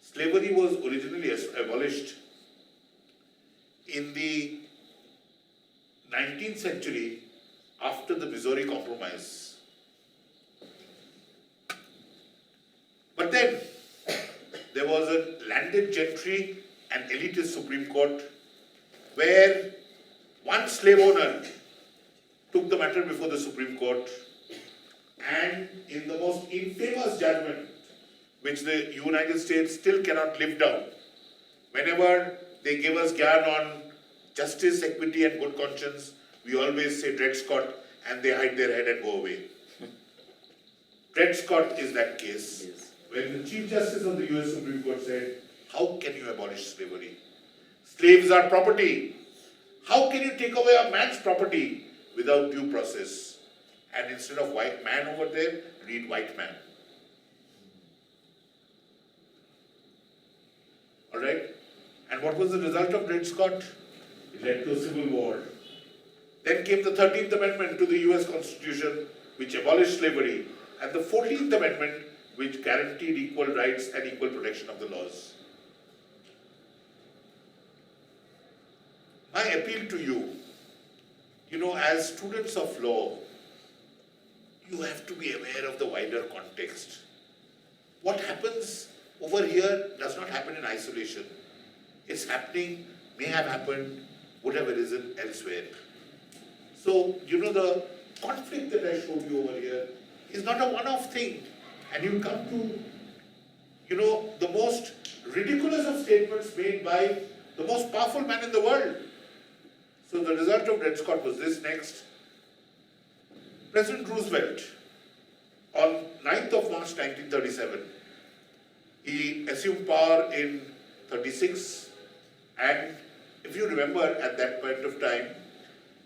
[SPEAKER 1] Slavery was originally abolished in the 19th century after the Missouri Compromise. But then there was a landed gentry and elitist Supreme Court where one slave owner took the matter before the Supreme Court, and in the most infamous judgment, which the United States still cannot live down, whenever they give us gyan on justice, equity and good conscience, we always say Dred Scott, and they hide their head and go away. Dred Scott is that case. Yes. When the Chief Justice of the US Supreme Court said, how can you abolish slavery? Slaves are property. How can you take away a man's property without due process? And instead of white man over there, read white man. Alright? And what was the result of Dred Scott? It led to a civil war. Then came the 13th Amendment to the US Constitution, which abolished slavery, and the 14th Amendment, which guaranteed equal rights and equal protection of the laws. My appeal to you, as students of law, you have to be aware of the wider context. What happens over here does not happen in isolation. It's happening, may have happened, would have arisen elsewhere. So, the conflict that I showed you over here is not a one-off thing. And you come to, the most ridiculous of statements made by the most powerful man in the world. So the result of Dred Scott was this. Next. President Roosevelt, on 9th of March 1937, he assumed power in 36, and if you remember at that point of time,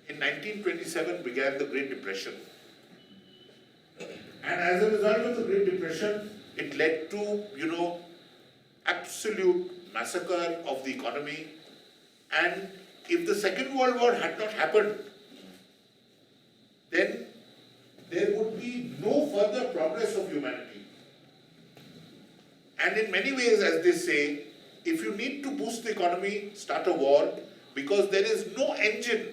[SPEAKER 1] in 1927 began the Great Depression. And as a result of the Great Depression, it led to, absolute massacre of the economy. And if the Second World War had not happened, then there would be no further progress of humanity. And in many ways, as they say, if you need to boost the economy, start a war, because there is no engine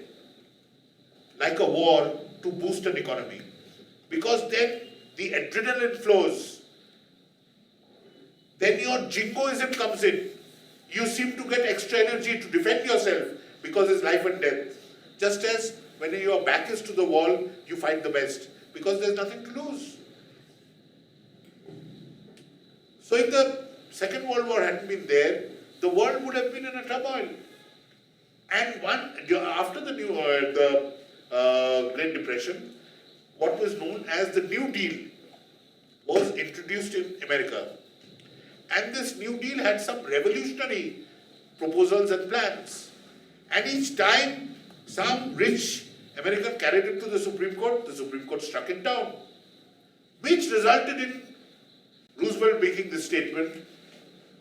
[SPEAKER 1] like a war to boost an economy. Because then the adrenaline flows, then your jingoism comes in. You seem to get extra energy to defend yourself because it's life and death. Just as when your back is to the wall, you fight the best because there's nothing to lose. So if the Second World War hadn't been there, the world would have been in a turmoil. And after the Great Depression, what was known as the New Deal was introduced in America. And this New Deal had some revolutionary proposals and plans. And each time some rich American carried it to the Supreme Court struck it down. Which resulted in Roosevelt making this statement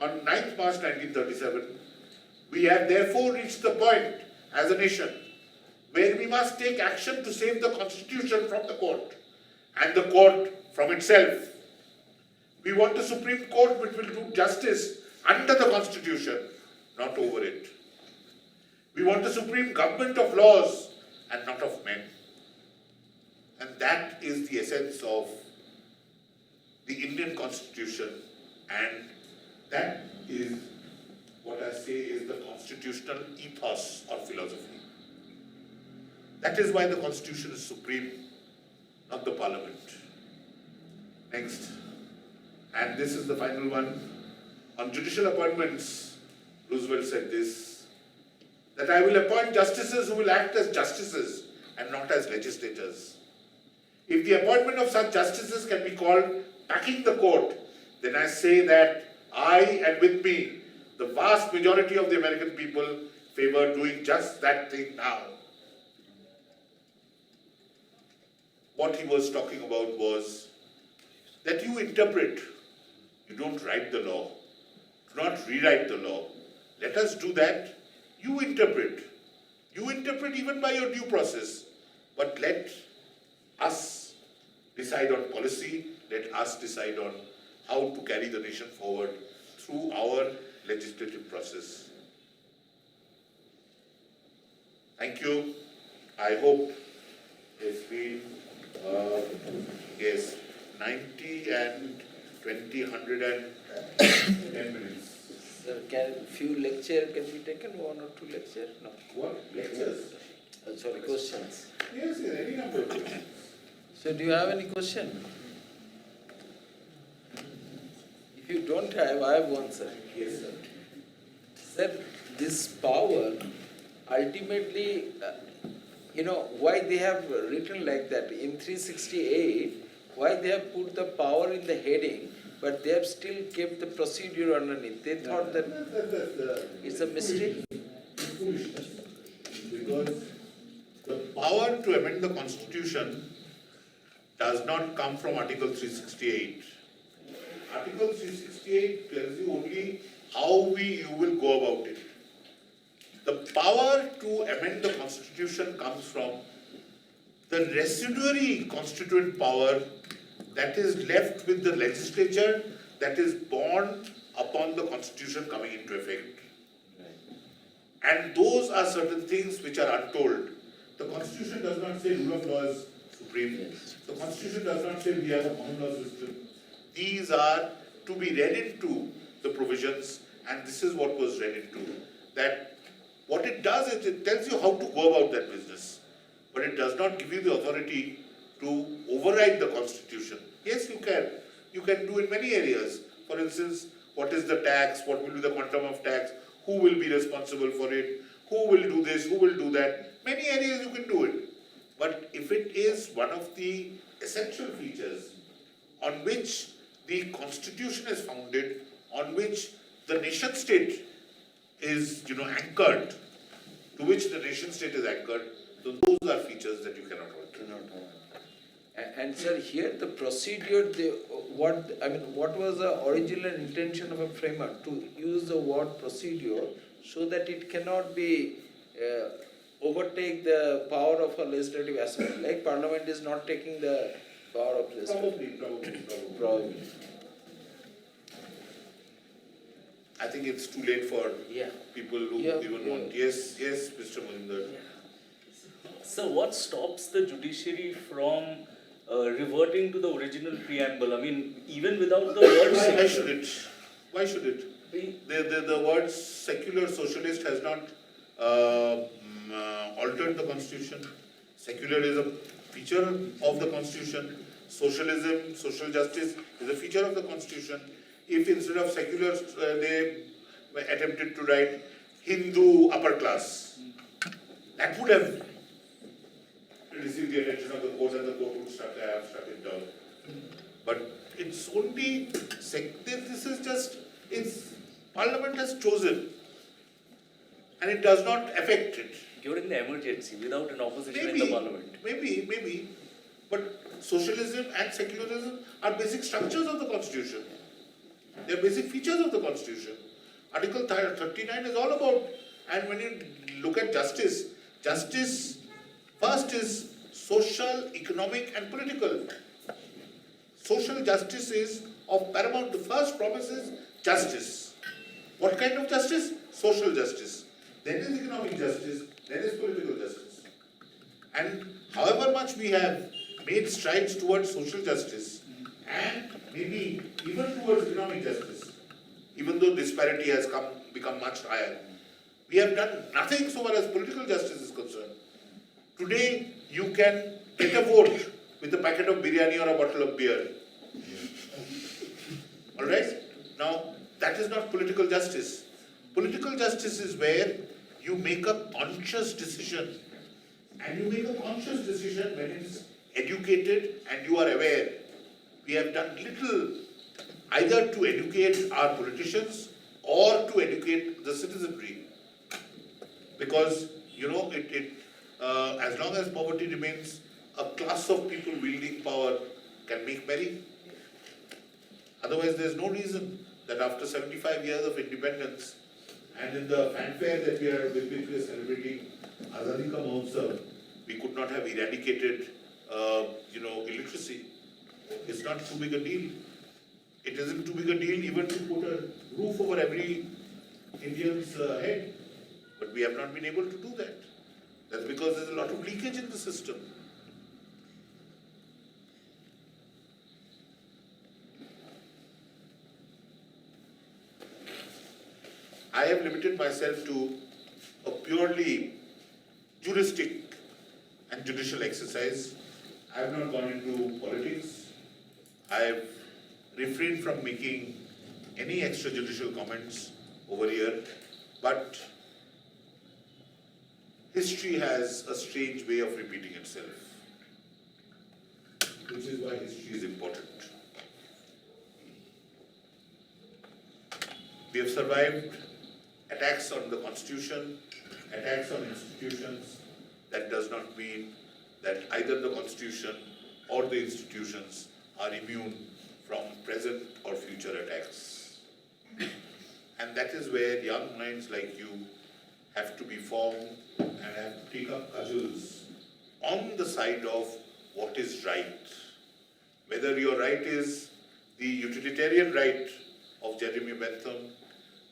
[SPEAKER 1] on 9th March 1937. We have therefore reached the point as a nation where we must take action to save the Constitution from the court and the court from itself. We want a Supreme Court which will do justice under the Constitution, not over it. We want a supreme government of laws and not of men. And that is the essence of the Indian Constitution, and that is what I say is the constitutional ethos or philosophy. That is why the Constitution is supreme, not the Parliament. Next. And this is the final one. On judicial appointments, Roosevelt said this, that I will appoint justices who will act as justices and not as legislators. If the appointment of such justices can be called packing the court, then I say that I, and with me, the vast majority of the American people favor doing just that thing now. What he was talking about was that you interpret, you don't write the law, do not rewrite the law. Let us do that. You interpret. You interpret even by your due process. But let us decide on policy. Let us decide on how to carry the nation forward through our legislative process. Thank you. I hope it's been, 90 and 20, 110 minutes.
[SPEAKER 2] Sir, can few lecture can be taken, 1 or 2 lecture? No.
[SPEAKER 1] What? Lectures?
[SPEAKER 2] Sorry, questions.
[SPEAKER 1] Yes, any number of questions.
[SPEAKER 2] So do you have any question? If you don't have, I have one, sir.
[SPEAKER 1] Yes, sir.
[SPEAKER 2] Sir, this power, ultimately, why they have written like that? In 368, why they have put the power in the heading, but they have still kept the procedure underneath. They thought that it's a mistake.
[SPEAKER 1] Foolishness. Because the power to amend the Constitution does not come from Article 368. Article 368 tells you only how you will go about it. The power to amend the Constitution comes from the residuary constituent power that is left with the legislature that is born upon the Constitution coming into effect. And those are certain things which are untold. The Constitution does not say rule of law is supreme.
[SPEAKER 2] Yes.
[SPEAKER 1] The Constitution does not say we have a common law system. These are to be read into the provisions, and this is what was read into. That what it does is it tells you how to go about that business, but it does not give you the authority to override the Constitution. Yes, you can. You can do in many areas. For instance, what is the tax? What will be the quantum of tax? Who will be responsible for it? Who will do this? Who will do that? Many areas you can do it. But if it is one of the essential features on which the Constitution is founded, on which the nation state is, anchored, to which the nation state is anchored, so those are features that you cannot alter.
[SPEAKER 2] And sir, here the procedure, what was the original intention of a framer? To use the word procedure so that it cannot be overtake the power of a legislative assembly. Like Parliament is not taking the power of legislative. Probably.
[SPEAKER 1] I think it's too late for people who even want. Yes, Mr. Mohinder.
[SPEAKER 3] So what stops the judiciary from reverting to the original preamble? I mean, even without the word
[SPEAKER 1] Why should it? Why should it? the word secular socialist has not altered the constitution. Secular is a feature of the constitution. Socialism, social justice is a feature of the constitution. If instead of secular they attempted to write Hindu upper class, that would have received the attention of the court and the court would have struck it down. But it's only, this is just, it's, Parliament has chosen and it does not affect it.
[SPEAKER 3] During the emergency, without an opposition in the parliament.
[SPEAKER 1] Maybe, but socialism and secularism are basic structures of the constitution. They are basic features of the constitution. Article 39 is all about, and when you look at justice, justice first is social, economic and political. Social justice is of paramount. The first promise is justice. What kind of justice? Social justice. Then is economic justice, then is political justice. And however much we have made strides towards social justice and maybe even towards economic justice, even though disparity has become much higher, we have done nothing so far as political justice is concerned. Today, you can get a vote with a packet of biryani or a bottle of beer. Alright? Now, that is not political justice. Political justice is where you make a conscious decision. And you make a conscious decision when it is educated and you are aware. We have done little either to educate our politicians or to educate the citizenry. Because, you know, as long as poverty remains, a class of people wielding power can make merry. Otherwise, there is no reason that after 75 years of independence and in the fanfare that we are celebrating Azadi Ka Mahotsav, we could not have eradicated, illiteracy. It's not too big a deal. It isn't too big a deal even to put a roof over every Indian's head. But we have not been able to do that. That's because there's a lot of leakage in the system. I have limited myself to a purely juristic and judicial exercise. I have not gone into politics. I have refrained from making any extrajudicial comments over here, but history has a strange way of repeating itself, which is why history is important. We have survived attacks on the constitution, attacks on institutions. That does not mean that either the constitution or the institutions are immune from present or future attacks. And that is where young minds like you have to be formed and have to take up cudgels on the side of what is right. Whether your right is the utilitarian right of Jeremy Bentham,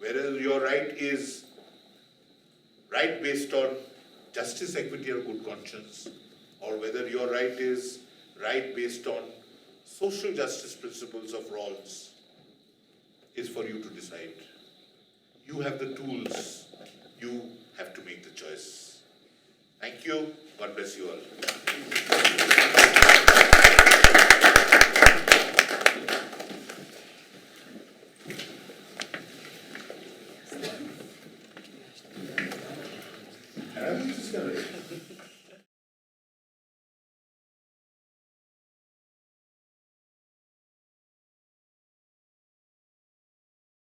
[SPEAKER 1] whether your right is right based on justice, equity or good conscience, or whether your right is right based on social justice principles of Rawls, is for you to decide. You have the tools, you have to make the choice. Thank you, God bless you all. I don't think this is correct.